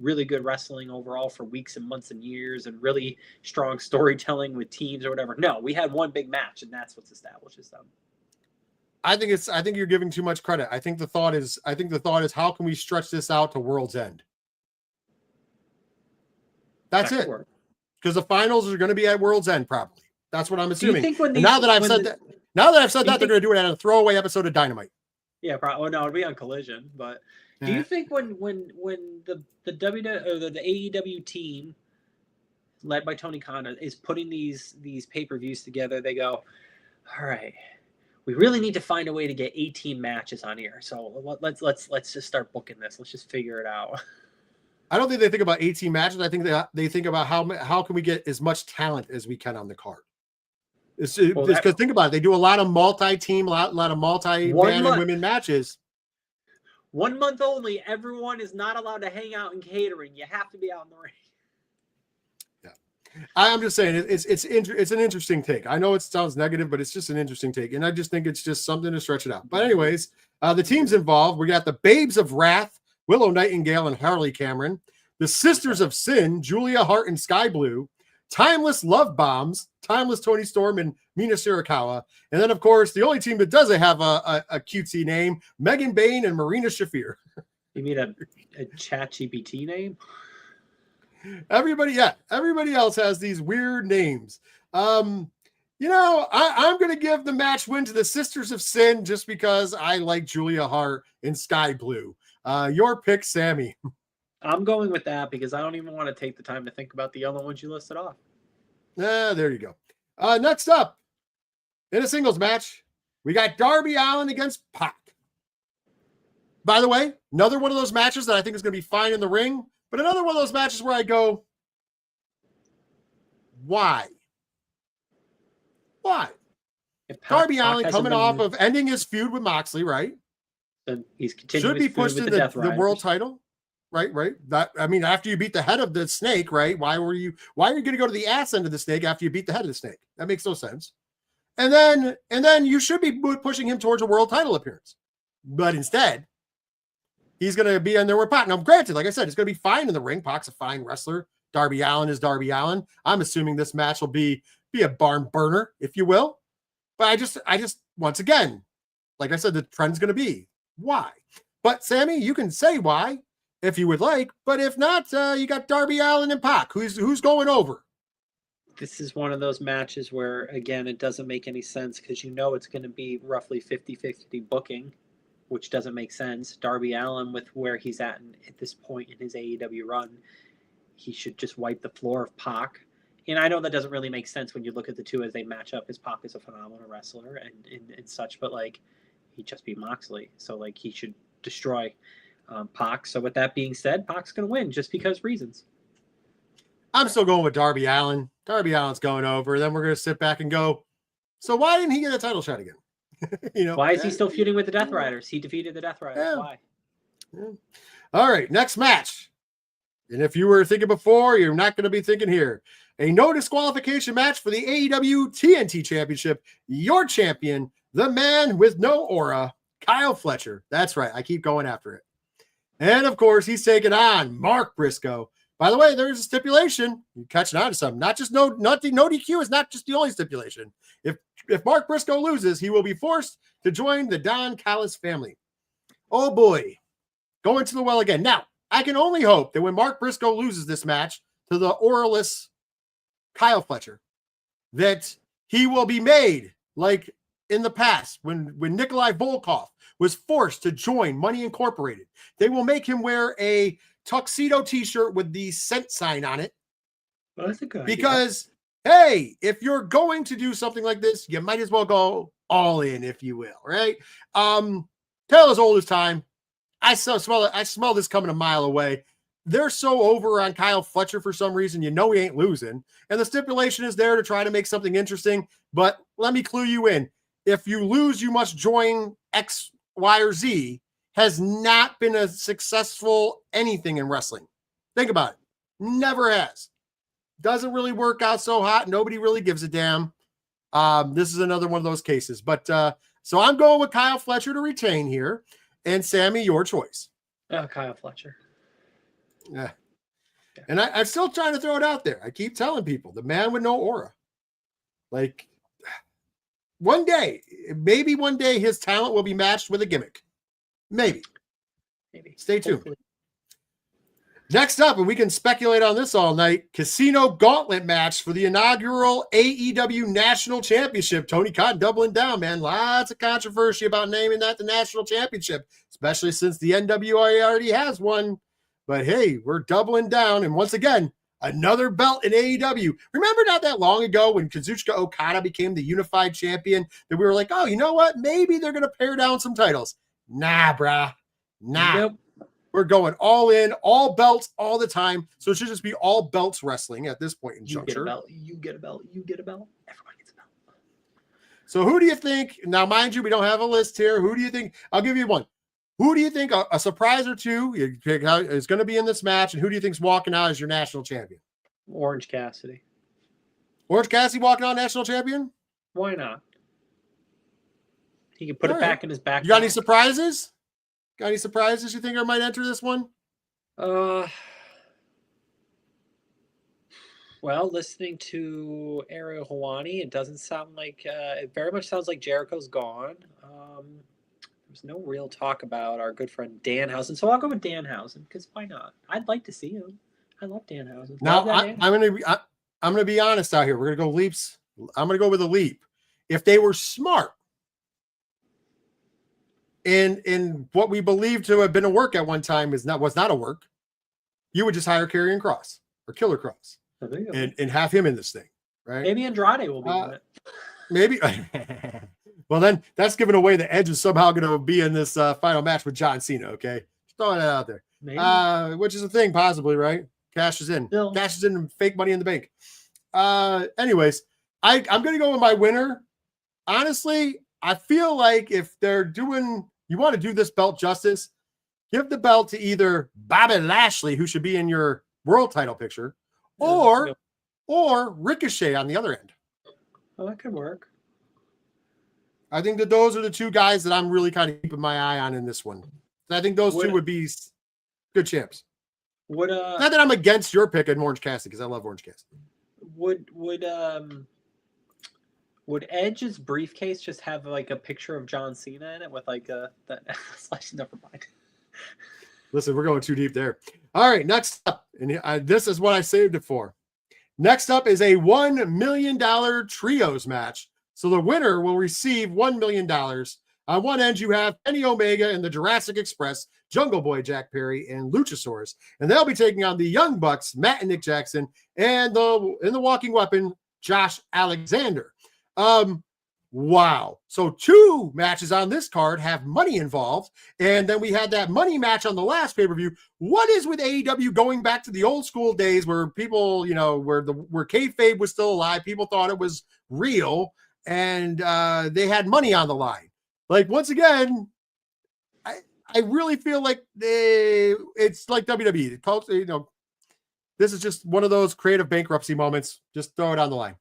B: really good wrestling overall for weeks and months and years and really strong storytelling with teams or whatever. No, we had one big match, and that's what establishes them.
A: I think you're giving too much credit. I think the thought is how can we stretch this out to World's End? That's it. Because the finals are going to be at World's End probably. That's what I'm assuming. Now that I've said that, they're going to do it at a throwaway episode of Dynamite.
B: Yeah, probably. Oh, no, it'll be on Collision. But do you think when the AEW team led by Tony Khan is putting these pay-per-views together, they go, all right, we really need to find a way to get 18 matches on here. So let's just start booking this. Let's just figure it out.
A: I don't think they think about 18 matches. I think they think about how can we get as much talent as we can on the card. It's because think about it. They do a lot of multi-team, a lot of multi-man and women matches.
B: 1 month only. Everyone is not allowed to hang out in catering. You have to be out in the ring.
A: Yeah, I'm just saying it's an interesting take. I know it sounds negative, but it's just an interesting take, and I just think it's just something to stretch it out. But anyways, the teams involved, we got the Babes of Wrath, Willow Nightingale and Harley Cameron, the Sisters of Sin, Julia Hart and Sky Blue, Timeless Love Bombs, Timeless Tony Storm and Mina Shirakawa. And then, of course, the only team that doesn't have a cutesy name, Megan Bain and Marina Shafir.
B: You mean a ChatGPT name?
A: Everybody else has these weird names. I'm going to give the match win to the Sisters of Sin just because I like Julia Hart and Sky Blue. Your pick, Sammy.
B: I'm going with that because I don't even want to take the time to think about the other ones you listed off.
A: There you go. Next up, in a singles match, we got Darby Allin against Pac. By the way, another one of those matches that I think is going to be fine in the ring, but another one of those matches where I go, why? Why? Darby Allin coming off of ending his feud with Moxley, right?
B: And he's continuing
A: should be pushed to the world title. Right. That, I mean, after you beat the head of the snake, right? Why are you going to go to the ass end of the snake after you beat the head of the snake? That makes no sense. And then you should be pushing him towards a world title appearance. But instead, he's going to be in there with Pac. Now, granted, like I said, it's going to be fine in the ring. Pac's a fine wrestler. Darby Allin is Darby Allin. I'm assuming this match will be a barn burner, if you will. But I just once again, like I said, the trend's going to be why. But Sammy, you can say why if you would like, but if not, you got Darby Allin and Pac. Who's going over?
B: This is one of those matches where, again, it doesn't make any sense because it's going to be roughly 50-50 booking, which doesn't make sense. Darby Allin, with where he's at this point in his AEW run, he should just wipe the floor of Pac. And I know that doesn't really make sense when you look at the two as they match up, because Pac is a phenomenal wrestler and such, but he just beat Moxley, so he should destroy Pac. So with that being said, Pac's going to win just because reasons.
A: I'm still going with Darby Allin. Darby Allin's going over. Then we're going to sit back and go, so why didn't he get a title shot again?
B: Why is he still feuding with the Death Riders? He defeated the Death Riders.
A: Yeah.
B: Why?
A: All right, next match. And if you were thinking before, you're not going to be thinking here. A no disqualification match for the AEW TNT Championship. Your champion, the man with no aura, Kyle Fletcher. That's right. I keep going after it. And of course, he's taking on Mark Briscoe. By the way, there's a stipulation. You're catching on to something. Not DQ is not just the only stipulation. If Mark Briscoe loses, he will be forced to join the Don Callis family. Oh boy. Going to the well again. Now, I can only hope that when Mark Briscoe loses this match to the auraless Kyle Fletcher, that he will be made like in the past when Nikolai Volkov was forced to join Money Incorporated. They will make him wear a tuxedo t-shirt with the cent sign on it.
B: Well, that's a good
A: because, hey, if you're going to do something like this, you might as well go all in, if you will, right? Tale as old as time. I smell this coming a mile away. They're so over on Kyle Fletcher for some reason. You know he ain't losing. And the stipulation is there to try to make something interesting. But let me clue you in. If you lose, you must join X, Y, or Z has not been a successful anything in wrestling. Think about it. Never has. Doesn't really work out so hot. Nobody really gives a damn. This is another one of those cases. But so I'm going with Kyle Fletcher to retain here. And Sammy, your choice.
B: Kyle Fletcher.
A: Yeah. And I'm still trying to throw it out there. I keep telling people, the man with no aura. Like, maybe one day his talent will be matched with a gimmick. Maybe. Stay tuned. Hopefully. Next up, and we can speculate on this all night, Casino Gauntlet match for the inaugural AEW National Championship. Tony Khan doubling down, man. Lots of controversy about naming that the National Championship, especially since the NWA already has one. But hey, we're doubling down. And once again, another belt in AEW. Remember not that long ago when Kazuchika Okada became the unified champion that we were like, oh, you know what? Maybe they're going to pare down some titles. Nah, brah. Nah. Nope. We're going all in, all belts, all the time. So it should just be all belts wrestling at this point in juncture.
B: You get a belt. Everybody gets a belt.
A: So who do you think? Now, mind you, we don't have a list here. Who do you think? I'll give you one. Who do you think a surprise or two is going to be in this match? And who do you think is walking out as your national champion?
B: Orange Cassidy.
A: Orange Cassidy walking out national champion?
B: Why not? He can put it back in his back.
A: You got any surprises? Got any surprises you think I might enter this one?
B: Well, listening to Ariel Helwani, it doesn't sound like it very much sounds like Jericho's gone. There's no real talk about our good friend Danhausen, so I'll go with Danhausen because why not? I'd like to see him. I love Danhausen.
A: Now I'm gonna be honest out here. We're gonna go leaps. I'm gonna go with a leap. If they were smart in what we believe to have been a work at one time was not a work, you would just hire Karrion Kross or Killer Kross and have him in this thing, right?
B: Maybe Andrade will be in it.
A: Maybe. Well, then that's giving away the Edge is somehow going to be in this final match with John Cena. Okay, just throwing that out there. Maybe. Which is a thing, possibly, right? Cashes in, and fake Money in the Bank. Anyways, I'm going to go with my winner. Honestly, I feel like if they're doing, you want to do this belt justice, give the belt to either Bobby Lashley, who should be in your world title picture, or Ricochet on the other end.
B: Oh, that could work.
A: I think that those are the two guys that I'm really kind of keeping my eye on in this one. I think those two would be good champs. Not that I'm against your pick in Orange Cassidy because I love Orange Cassidy.
B: Would Edge's briefcase just have like a picture of John Cena in it with like that? Never mind.
A: Listen, we're going too deep there. All right, next up, and this is what I saved it for. Next up is a $1 million trios match. So the winner will receive $1 million. On one end, you have Kenny Omega and the Jurassic Express, Jungle Boy Jack Perry, and Luchasaurus. And they'll be taking on the Young Bucks, Matt and Nick Jackson, and in the Walking Weapon, Josh Alexander. Wow. So 2 matches on this card have money involved. And then we had that money match on the last pay-per-view. What is with AEW going back to the old school days where people, where kayfabe was still alive, people thought it was real, and they had money on the line. Like, once again, I really feel like it's like WWE. You know, this is just one of those creative bankruptcy moments. Just throw it on the line.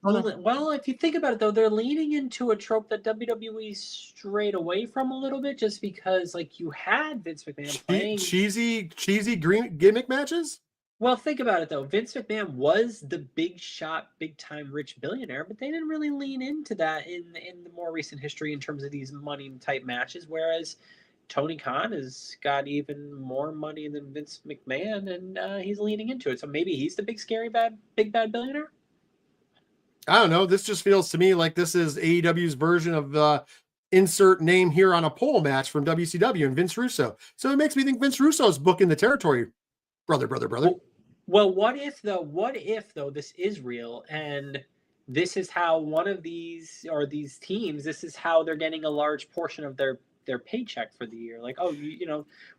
B: Well, if you think about it though, they're leaning into a trope that WWE strayed away from a little bit, just because like you had Vince McMahon playing
A: cheesy green gimmick matches.
B: Well, think about it though. Vince McMahon was the big shot, big time rich billionaire, but they didn't really lean into that in the more recent history in terms of these money type matches. Whereas Tony Khan has got even more money than Vince McMahon, and he's leaning into it. So maybe he's the big scary big bad billionaire.
A: I don't know. This just feels to me like this is AEW's version of the insert name here on a pole match from WCW and Vince Russo. So it makes me think Vince Russo's booking the territory. Brother.
B: Well, what if though this is real and this is how one of these teams, this is how they're getting a large portion of their paycheck for the year. Like, oh,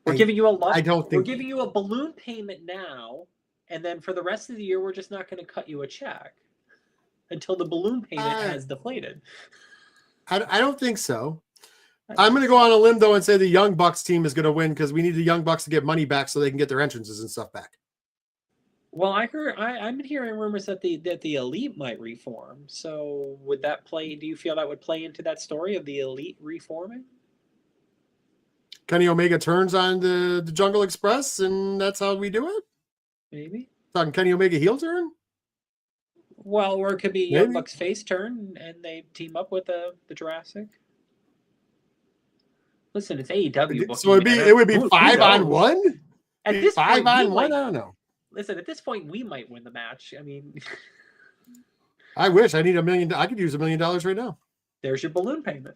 B: we're giving you a lot. We're giving you a balloon payment now, and then for the rest of the year, we're just not going to cut you a check until the balloon payment has deflated.
A: I don't think so. I'm going to go on a limb though and say the Young Bucks team is going to win because we need the Young Bucks to get money back so they can get their entrances and stuff back.
B: Well, I've been hearing rumors that the Elite might reform. So would that play? Do you feel that would play into that story of the Elite reforming?
A: Kenny Omega turns on the Jungle Express, and that's how we do it.
B: Maybe
A: talking Kenny Omega heel turn.
B: Well, or it could be Young Bucks face turn, and they team up with the Jurassic. Listen, it's AEW.
A: So it would be 5-on-1.
B: At this
A: 5-on-1, I don't know.
B: Listen, at this point, we might win the match. I mean,
A: I wish I need $1 million. I could use $1 million right now.
B: There's your balloon payment.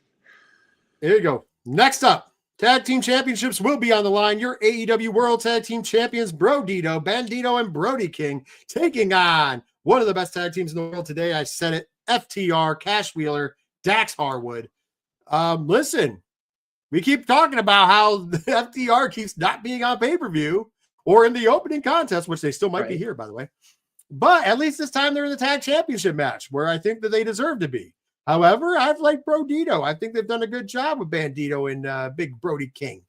A: There you go. Next up, tag team championships will be on the line. Your AEW World Tag Team Champions, Bandito, and Brody King, taking on one of the best tag teams in the world today. I said it. FTR, Cash Wheeler, Dax Harwood. Listen, we keep talking about how the FTR keeps not being on pay-per-view or in the opening contest, which they still might be here, by the way. But at least this time they're in the tag championship match, where I think that they deserve to be. However, I've liked Brodito. I think they've done a good job with Bandito and Big Brody King.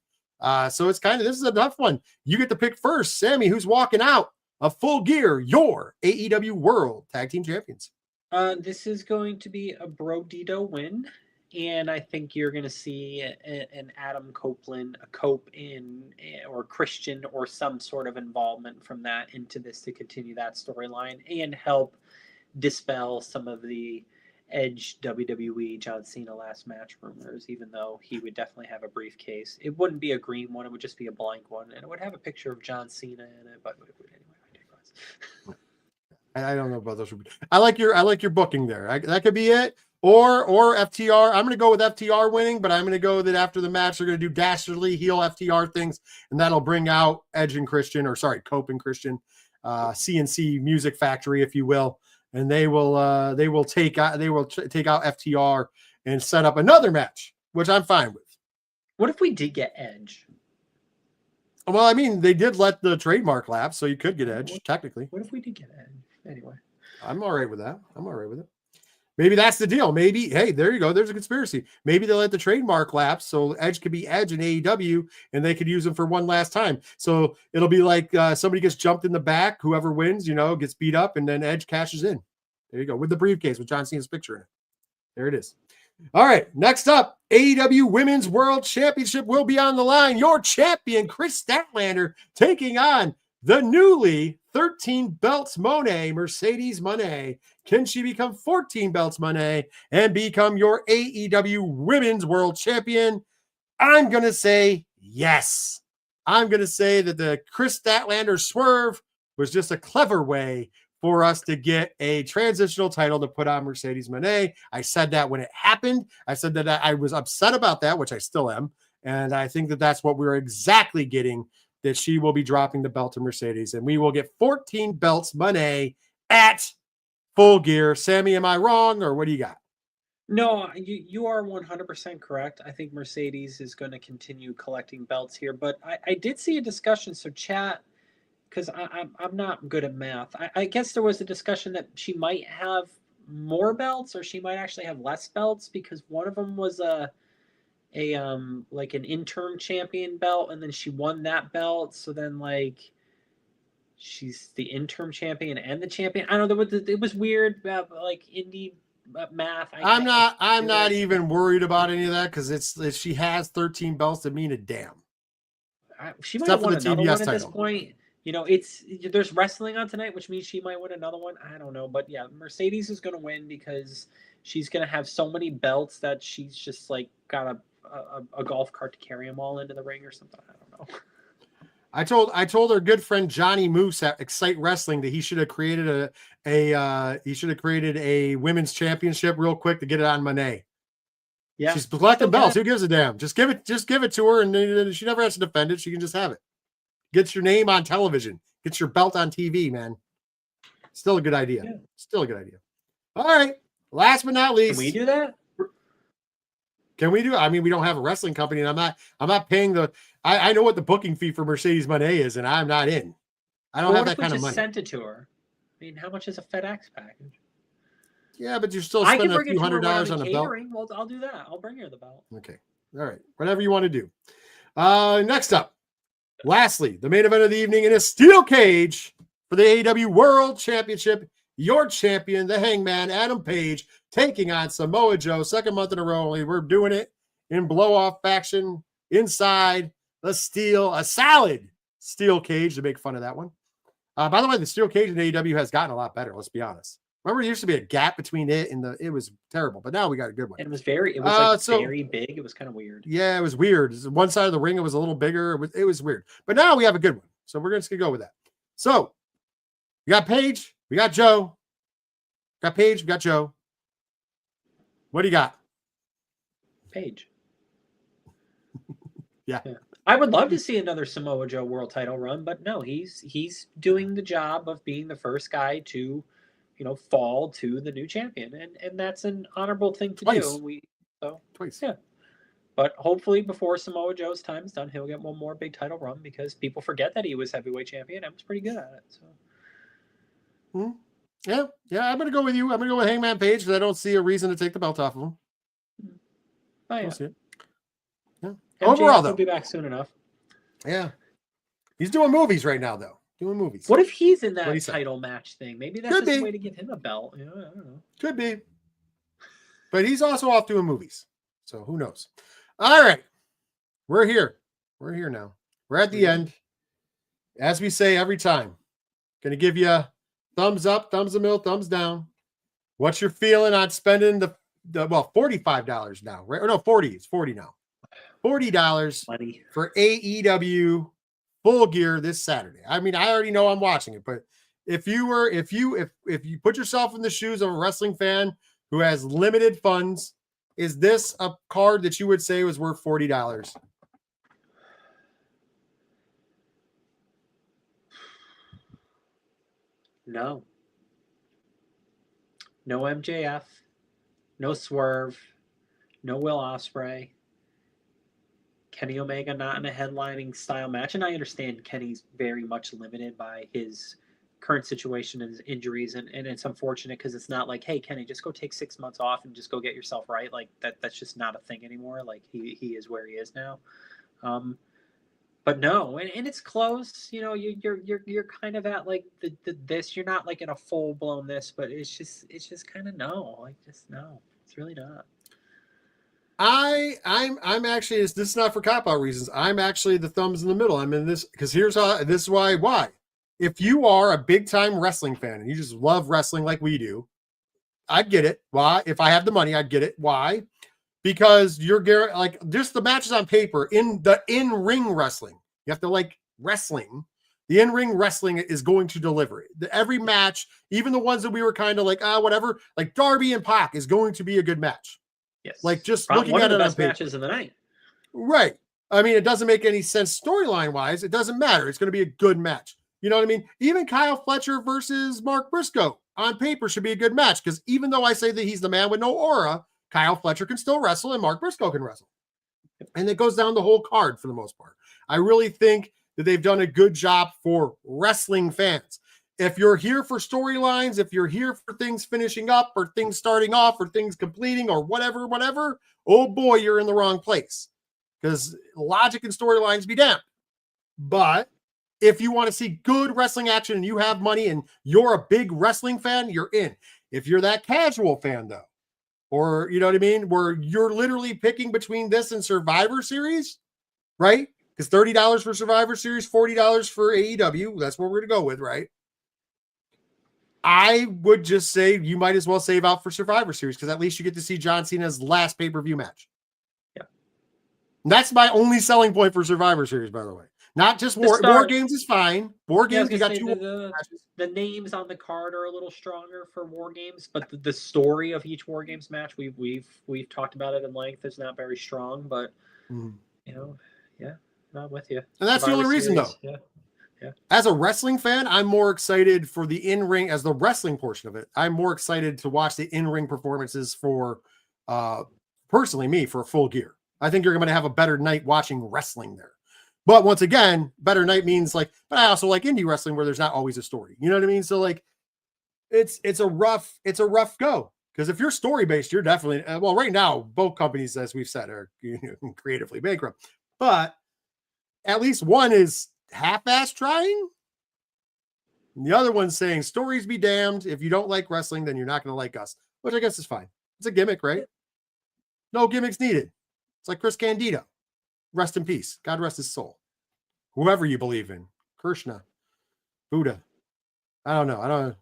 A: So it's this is a tough one. You get to pick first. Sammy, who's walking out of Full Gear, your AEW World Tag Team Champions.
B: This is going to be a Brodito win. And I think you're going to see an Adam Copeland, a Cope or Christian or some sort of involvement from that into this to continue that storyline and help dispel some of the Edge WWE John Cena last match rumors, even though he would definitely have a briefcase. It wouldn't be a green one. It would just be a blank one. And it would have a picture of John Cena in it. But anyway, I digress.
A: I don't know about those. I like your booking there. That could be it. Or FTR. I'm going to go with FTR winning, but I'm going to go that after the match, they're going to do dastardly heel FTR things, and that'll bring out Edge and Christian, Cope and Christian, CNC Music Factory, if you will, and they will take out FTR and set up another match, which I'm fine with.
B: What if we did get Edge?
A: Well, I mean, they did let the trademark lapse, so you could get Edge technically.
B: What if we did get Edge? Anyway,
A: I'm all right with that. Maybe that's the deal. Maybe, hey, there you go. There's a conspiracy. Maybe they'll let the trademark lapse so Edge could be Edge in AEW and they could use him for one last time. So it'll be like somebody gets jumped in the back, whoever wins, gets beat up, and then Edge cashes in. There you go. With the briefcase with John Cena's picture in it. There it is. All right. Next up, AEW Women's World Championship will be on the line. Your champion, Chris Statlander, taking on the newly 13 belts Monet, Mercedes Moné. Can she become 14 belts Moné and become your AEW Women's World Champion? I'm going to say yes. I'm going to say that the Chris Statlander swerve was just a clever way for us to get a transitional title to put on Mercedes Moné. I said that when it happened. I said that I was upset about that, which I still am. And I think that that's what we're exactly getting, that she will be dropping the belt to Mercedes, and we will get 14 belts Moné at Full Gear. Sammy, am I wrong, or what do you got?
B: No, you are 100% correct. I think Mercedes is going to continue collecting belts here, but I did see a discussion. So chat, because I'm not good at math. I guess there was a discussion that she might have more belts, or she might actually have less belts, because one of them was like an interim champion belt, and then she won that belt. So then like she's the interim champion and the champion. I don't know. It was weird, like indie math.
A: I'm not. I'm
B: do
A: not
B: it.
A: even worried about any of that because it's she has 13 belts to mean a damn.
B: She might
A: Except
B: have
A: for
B: won
A: the
B: another
A: TBS
B: one at this
A: title.
B: point. There's wrestling on tonight, which means she might win another one. I don't know, but yeah, Mercedes is going to win because she's going to have so many belts that she's just like got a golf cart to carry them all into the ring or something. I don't know.
A: I told her good friend Johnny Moose at Excite Wrestling that he should have created a women's championship real quick to get it on Monet.
B: Yeah,
A: she's collecting belts. Who gives a damn? Just give it to her, and she never has to defend it. She can just have it. Get your name on television. Get your belt on TV, man. Still a good idea. Yeah. Still a good idea. All right. Last but not least.
B: Can we do that?
A: Can we do it? I mean, we don't have a wrestling company, and I'm not paying I know what the booking fee for Mercedes Moné is, and I'm not in. I don't have that kind of money.
B: Sent it to her. I mean, how much is a FedEx package?
A: Yeah, but you're still spending a few $100 on a belt.
B: Well, I'll do that. I'll bring her the belt.
A: Okay. All right. Whatever you want to do. Next up. Lastly, the main event of the evening in a steel cage for the AEW World Championship. Your champion, the Hangman, Adam Page, taking on Samoa Joe. Second month in a row. We're doing it in blow-off faction inside a solid steel cage to make fun of that one. By the way, the steel cage in AEW has gotten a lot better. Let's be honest. Remember, there used to be a gap between it and it was terrible, but now we got a good one.
B: And it was very big. It was kind of weird.
A: Yeah, it was weird. One side of the ring, it was a little bigger. It was weird, but now we have a good one. So we're just going to go with that. So we got Paige, we got Joe. Got Paige, we got Joe. What do you got?
B: Paige.
A: Yeah.
B: I would love to see another Samoa Joe world title run, but no, he's doing the job of being the first guy to, fall to the new champion, and that's an honorable thing to do. Twice. Yeah. But hopefully before Samoa Joe's time is done, he'll get one more big title run because people forget that he was heavyweight champion and was pretty good at it. So.
A: Yeah, I'm gonna go with you. I'm gonna go with Hangman Page because I don't see a reason to take the belt off of him.
B: Oh yeah.
A: Yeah.
B: MJF
A: overall, though,
B: will be back soon enough.
A: Yeah, he's doing movies right now, though. Doing movies.
B: What if he's in that title match thing? Maybe that's just a way to give him a belt. I don't know.
A: Could be. But he's also off doing movies, so who knows? All right, we're here. We're here now. We're at the end, as we say every time. Going to give you thumbs up, thumbs in the middle, thumbs down. What's your feeling on spending the $45 now, right? Or no, 40. It's 40 now. $40 for AEW Full Gear this Saturday. I mean, I already know I'm watching it, but if you put yourself in the shoes of a wrestling fan who has limited funds, is this a card that you would say was worth $40?
B: No. No MJF, no Swerve, no Will Ospreay. Kenny Omega not in a headlining style match. And I understand Kenny's very much limited by his current situation and his injuries. And it's unfortunate because it's not like, hey, Kenny, just go take 6 months off and just go get yourself right. Like that's just not a thing anymore. Like he is where he is now. But no, and it's close. You're kind of at like this. You're not like in a full blown this, but it's just kind of no. Like just no. It's really not.
A: I'm actually, this is not for cop-out reasons. I'm actually the thumbs in the middle. I'm in this because this is why. If you are a big-time wrestling fan and you just love wrestling like we do, I'd get it. Why? If I have the money, I'd get it. Why? Because you're like just the matches on paper in the in-ring wrestling. You have to like wrestling. The in-ring wrestling is going to deliver it. Every match, even the ones that we were kind of like, whatever, like Darby and Pac is going to be a good match.
B: Yes.
A: Like just looking at it
B: on paper. Matches of the night.
A: Right. I mean, it doesn't make any sense storyline wise. It doesn't matter. It's going to be a good match. You know what I mean? Even Kyle Fletcher versus Mark Briscoe on paper should be a good match because even though I say that he's the man with no aura, Kyle Fletcher can still wrestle and Mark Briscoe can wrestle. And it goes down the whole card for the most part. I really think that they've done a good job for wrestling fans. if you're here for storylines, if you're here for things finishing up or things starting off or things completing or whatever, oh boy, you're in the wrong place, because logic and storylines be damned. But if you want to see good wrestling action and you have money and you're a big wrestling fan, you're in. If you're that casual fan, though, or you know what I mean, where you're literally picking between this and Survivor Series, right? Because $30 for Survivor Series, $40 for AEW, that's what we're going to go with, right? I would just say you might as well save out for Survivor Series, because at least you get to see John Cena's last pay-per-view match.
B: Yeah.
A: And that's my only selling point for Survivor Series, by the way. Not just War Games is fine. War Games, you got two matches.
B: The names on the card are a little stronger for War Games, but the story of each War Games match, we've talked about it in length, is not very strong, but you know, yeah, not with you.
A: And that's Survivor the only reason, though.
B: Yeah. Yeah.
A: As a wrestling fan, I'm more excited for the in-ring, as the wrestling portion of it. I'm more excited to watch the in-ring performances for, personally, me, for Full Gear. I think you're going to have a better night watching wrestling there. But once again, better night means like, but I also like indie wrestling where there's not always a story. You know what I mean? So like, it's a rough go. Because if you're story-based, you're definitely, well, right now, both companies, as we've said, are creatively bankrupt. But at least one is half-ass trying. And the other one's saying, stories be damned. If you don't like wrestling, then you're not going to like us. Which I guess is fine. It's a gimmick, right? No gimmicks needed. It's like Chris Candido. Rest in peace. God rest his soul. Whoever you believe in. Krishna. Buddha. I don't know.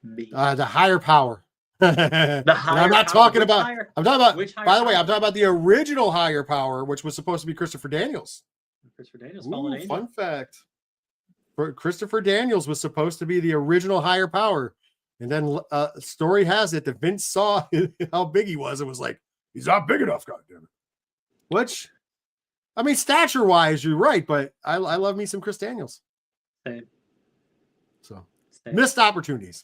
A: The higher power. I'm not talking about. I'm talking about. By the way, I'm talking about the original higher power, which was supposed to be Christopher Daniels.
B: Christopher Daniels.
A: Ooh, fun fact. Christopher Daniels was supposed to be the original higher power, and then story has it that Vince saw how big he was and was like, "He's not big enough, goddammit." Which, I mean, stature-wise, you're right, but I love me some Chris Daniels.
B: Same.
A: So missed opportunities.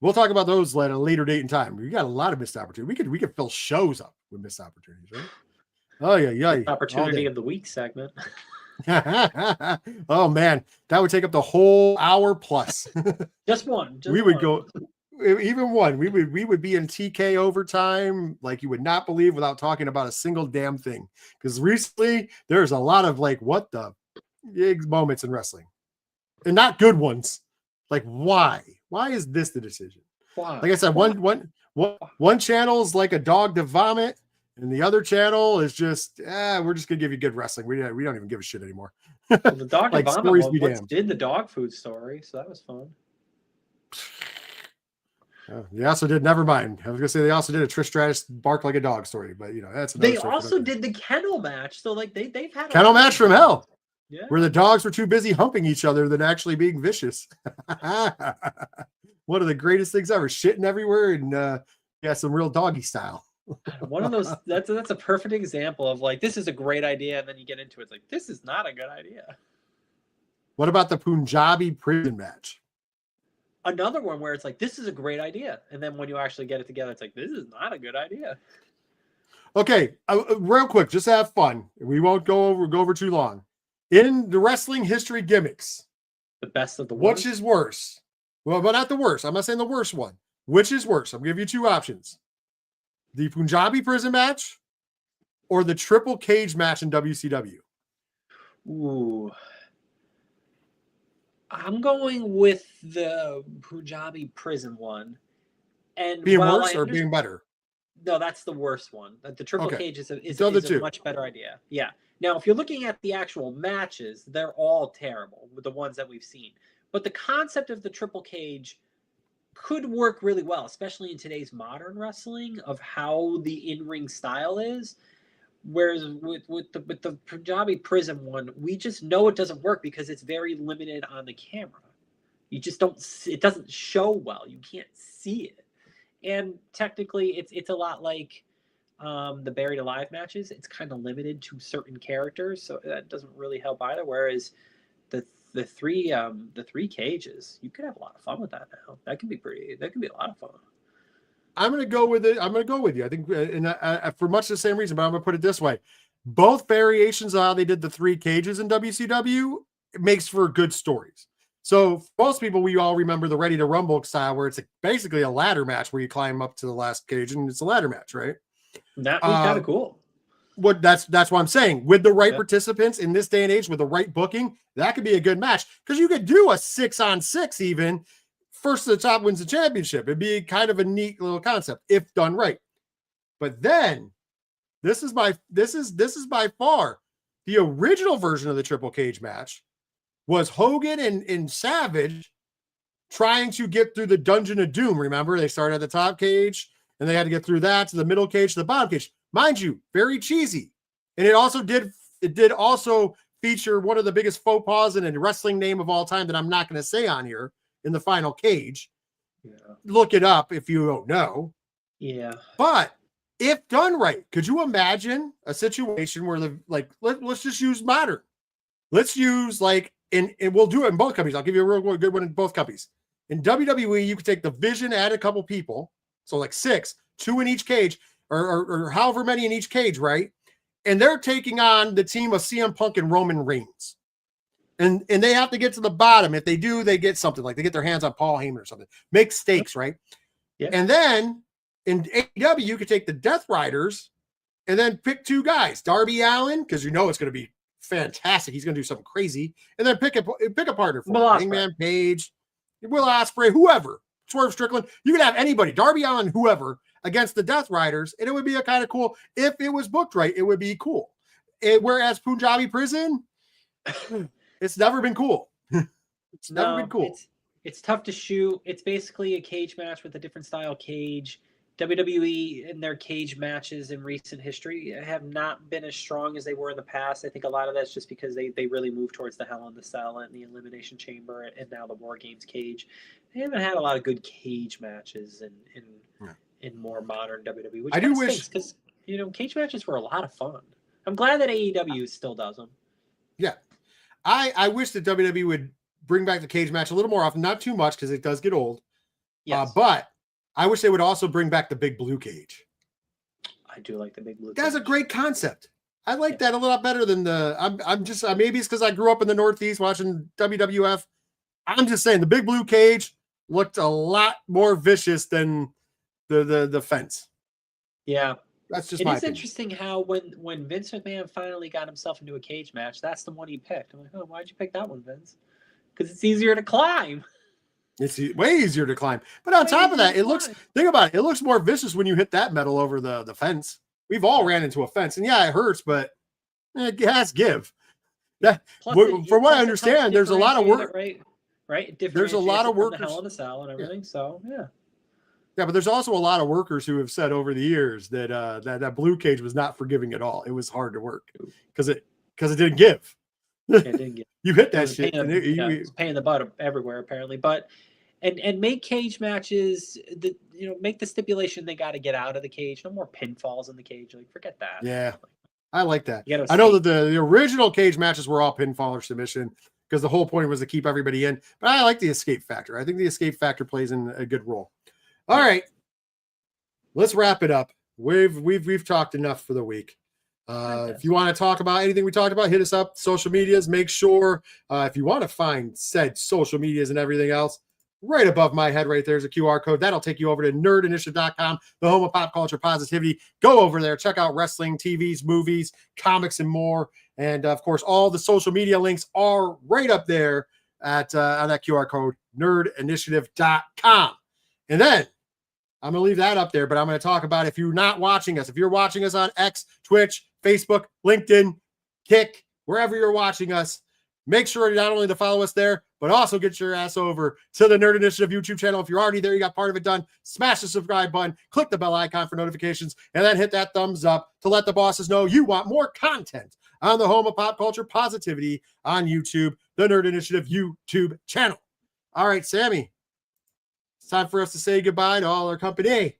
A: We'll talk about those at a later date and time. We got a lot of missed opportunities. We could fill shows up with missed opportunities, right? Oh yeah.
B: Opportunity of the week segment.
A: Oh man, that would take up the whole hour plus.
B: Just one.
A: Would go even one. We would be in TK overtime like you would not believe without talking about a single damn thing. Because recently there's a lot of like what the moments in wrestling, and not good ones. Like why? Why is this the decision?
B: Why?
A: Like I said, one channel's like a dog to vomit. And the other channel is just, we're just gonna give you good wrestling. We don't even give a shit anymore.
B: Well, the dog
A: like
B: vomit did the dog food story, so that was fun.
A: They also did. Never mind. I was gonna say they also did a Trish Stratus bark like a dog story, but that's.
B: They also did the kennel match, so like they've had a
A: kennel match from hell,
B: yeah,
A: where the dogs were too busy humping each other than actually being vicious. One of the greatest things ever, shitting everywhere, and some real doggy style.
B: One of those that's a perfect example of like, this is a great idea, and then you get into it, it's like, this is not a good idea.
A: What about the Punjabi prison match?
B: Another one where it's like, this is a great idea, and then when you actually get it together, it's like, this is not a good idea.
A: Okay, real quick, just have fun. We won't go over too long. In the wrestling history gimmicks,
B: the best of the worst.
A: Which is worse? Well, but not the worst. I'm not saying the worst one. Which is worse? I'm gonna give you two options. The Punjabi prison match or the triple cage match in WCW?
B: Ooh. I'm going with the Punjabi prison one. And
A: being worse or being better?
B: No, that's the worst one. The triple cage is a much better idea. Yeah. Now, if you're looking at the actual matches, they're all terrible with the ones that we've seen. But the concept of the triple cage could work really well, especially in today's modern wrestling of how the in-ring style is. Whereas with the Punjabi prison one, we just know it doesn't work because it's very limited on the camera. You just don't. It doesn't show well. You can't see it. And technically, it's a lot like the Buried Alive matches. It's kind of limited to certain characters, so that doesn't really help either. Whereas the three cages, you could have a lot of fun with that now. That could be a lot of fun.
A: I'm going to go with it. I'm going to go with you. I think, for much the same reason, but I'm going to put it this way. Both variations of how they did the three cages in WCW, it makes for good stories. So most people, we all remember the Ready to Rumble style, where it's basically a ladder match where you climb up to the last cage and it's a ladder match, right?
B: That was kind of cool.
A: That's what I'm saying. With the right participants in this day and age, with the right booking, that could be a good match, because you could do a 6-on-6 even. First to the top wins the championship. It'd be kind of a neat little concept if done right. But then this is by far the original version of the triple cage match was Hogan and Savage trying to get through the Dungeon of Doom. Remember, they started at the top cage and they had to get through that to the middle cage to the bottom cage. Mind you, very cheesy. And it did also feature one of the biggest faux pas in a wrestling name of all time that I'm not going to say on here, in the final cage.
B: Yeah.
A: Look it up if you don't know.
B: Yeah.
A: But if done right, could you imagine a situation where let's just use modern. Let's use and we'll do it in both companies. I'll give you a real good one in both companies. In WWE, you could take the Vision, add a couple people. So like 6, 2 in each cage, or however many in each cage, right? And they're taking on the team of CM Punk and Roman Reigns. And they have to get to the bottom. If they do, they get something, like they get their hands on Paul Heyman or something. Make stakes, right?
B: Yeah.
A: And then in AEW, you could take the Death Riders and then pick 2 guys. Darby Allin, because it's going to be fantastic. He's going to do something crazy. And then pick a partner for him. Hangman Page, Will Ospreay, whoever. Swerve Strickland. You could have anybody, Darby Allin, whoever, against the Death Riders, and it would be a kind of cool. If it was booked right, it would be cool. Whereas Punjabi Prison, it's never been cool. It's never been cool.
B: It's tough to shoot. It's basically a cage match with a different style cage. WWE in their cage matches in recent history have not been as strong as they were in the past. I think a lot of that's just because they really moved towards the Hell in the Cell and the Elimination Chamber and now the War Games cage. They haven't had a lot of good cage matches in more modern WWE. Which
A: I do wish,
B: because cage matches were a lot of fun. I'm glad that AEW still does them.
A: Yeah, I wish that WWE would bring back the cage match a little more often. Not too much, because it does get old. Yes. But I wish they would also bring back the big blue cage.
B: I do like the big blue cage.
A: That's a great concept. I like that a lot better than I'm just maybe it's because I grew up in the Northeast watching WWF. I'm just saying the big blue cage looked a lot more vicious than the fence.
B: Yeah.
A: That's just
B: It
A: my
B: is
A: opinion.
B: interesting how when Vince McMahon finally got himself into a cage match, that's the one he picked. I'm like, oh, why'd you pick that one, Vince? Because it's easier to climb.
A: It's way easier to climb. But on top of that, think about it. It looks more vicious when you hit that metal over the fence. We've all ran into a fence, and yeah, it hurts, but it has give. From what I understand, there's a lot of work.
B: Right.
A: There's a lot of workers.
B: The Hell in the Cell and everything. Yeah. So yeah.
A: Yeah, but there's also a lot of workers who have said over the years that that blue cage was not forgiving at all. It was hard to work because it didn't give.
B: It didn't give.
A: You hit that shit.
B: It's pain in the butt everywhere apparently, but. And make cage matches, make the stipulation they got to get out of the cage. No more pinfalls in the cage. Like, forget that.
A: Yeah, I like that. I know that the original cage matches were all pinfall or submission because the whole point was to keep everybody in. But I like the escape factor. I think the escape factor plays in a good role. All right, let's wrap it up. We've talked enough for the week. If you want to talk about anything we talked about, hit us up. Social medias. Make sure if you want to find said social medias and everything else. Right above my head right there is a QR code. That'll take you over to nerdinitiative.com, the home of pop culture positivity. Go over there. Check out wrestling, TVs, movies, comics, and more. And, of course, all the social media links are right up there on that QR code, nerdinitiative.com. And then I'm going to leave that up there, but I'm going to talk about if you're not watching us, if you're watching us on X, Twitch, Facebook, LinkedIn, Kick, wherever you're watching us, make sure not only to follow us there, but also get your ass over to the Nerd Initiative YouTube channel. If you're already there, you got part of it done. Smash the subscribe button, click the bell icon for notifications, and then hit that thumbs up to let the bosses know you want more content on the home of pop culture positivity on YouTube, the Nerd Initiative YouTube channel. All right, Sammy, it's time for us to say goodbye to all our company.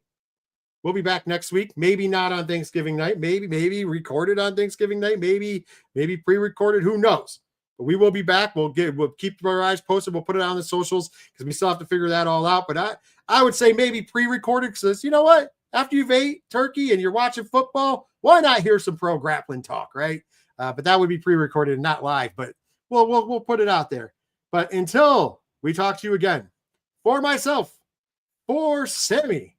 A: We'll be back next week. Maybe not on Thanksgiving night. Maybe recorded on Thanksgiving night. Maybe pre-recorded. Who knows? But we will be back. We'll keep our eyes posted. We'll put it on the socials because we still have to figure that all out. But I would say maybe pre-recorded because you know what? After you've ate turkey and you're watching football, why not hear some pro grappling talk, right? But that would be pre-recorded and not live. But we'll put it out there. But until we talk to you again, for myself, for Sammy,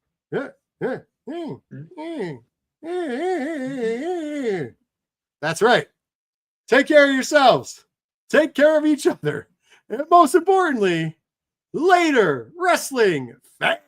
A: that's right. Take care of yourselves. Take care of each other. And most importantly, later, wrestling fans.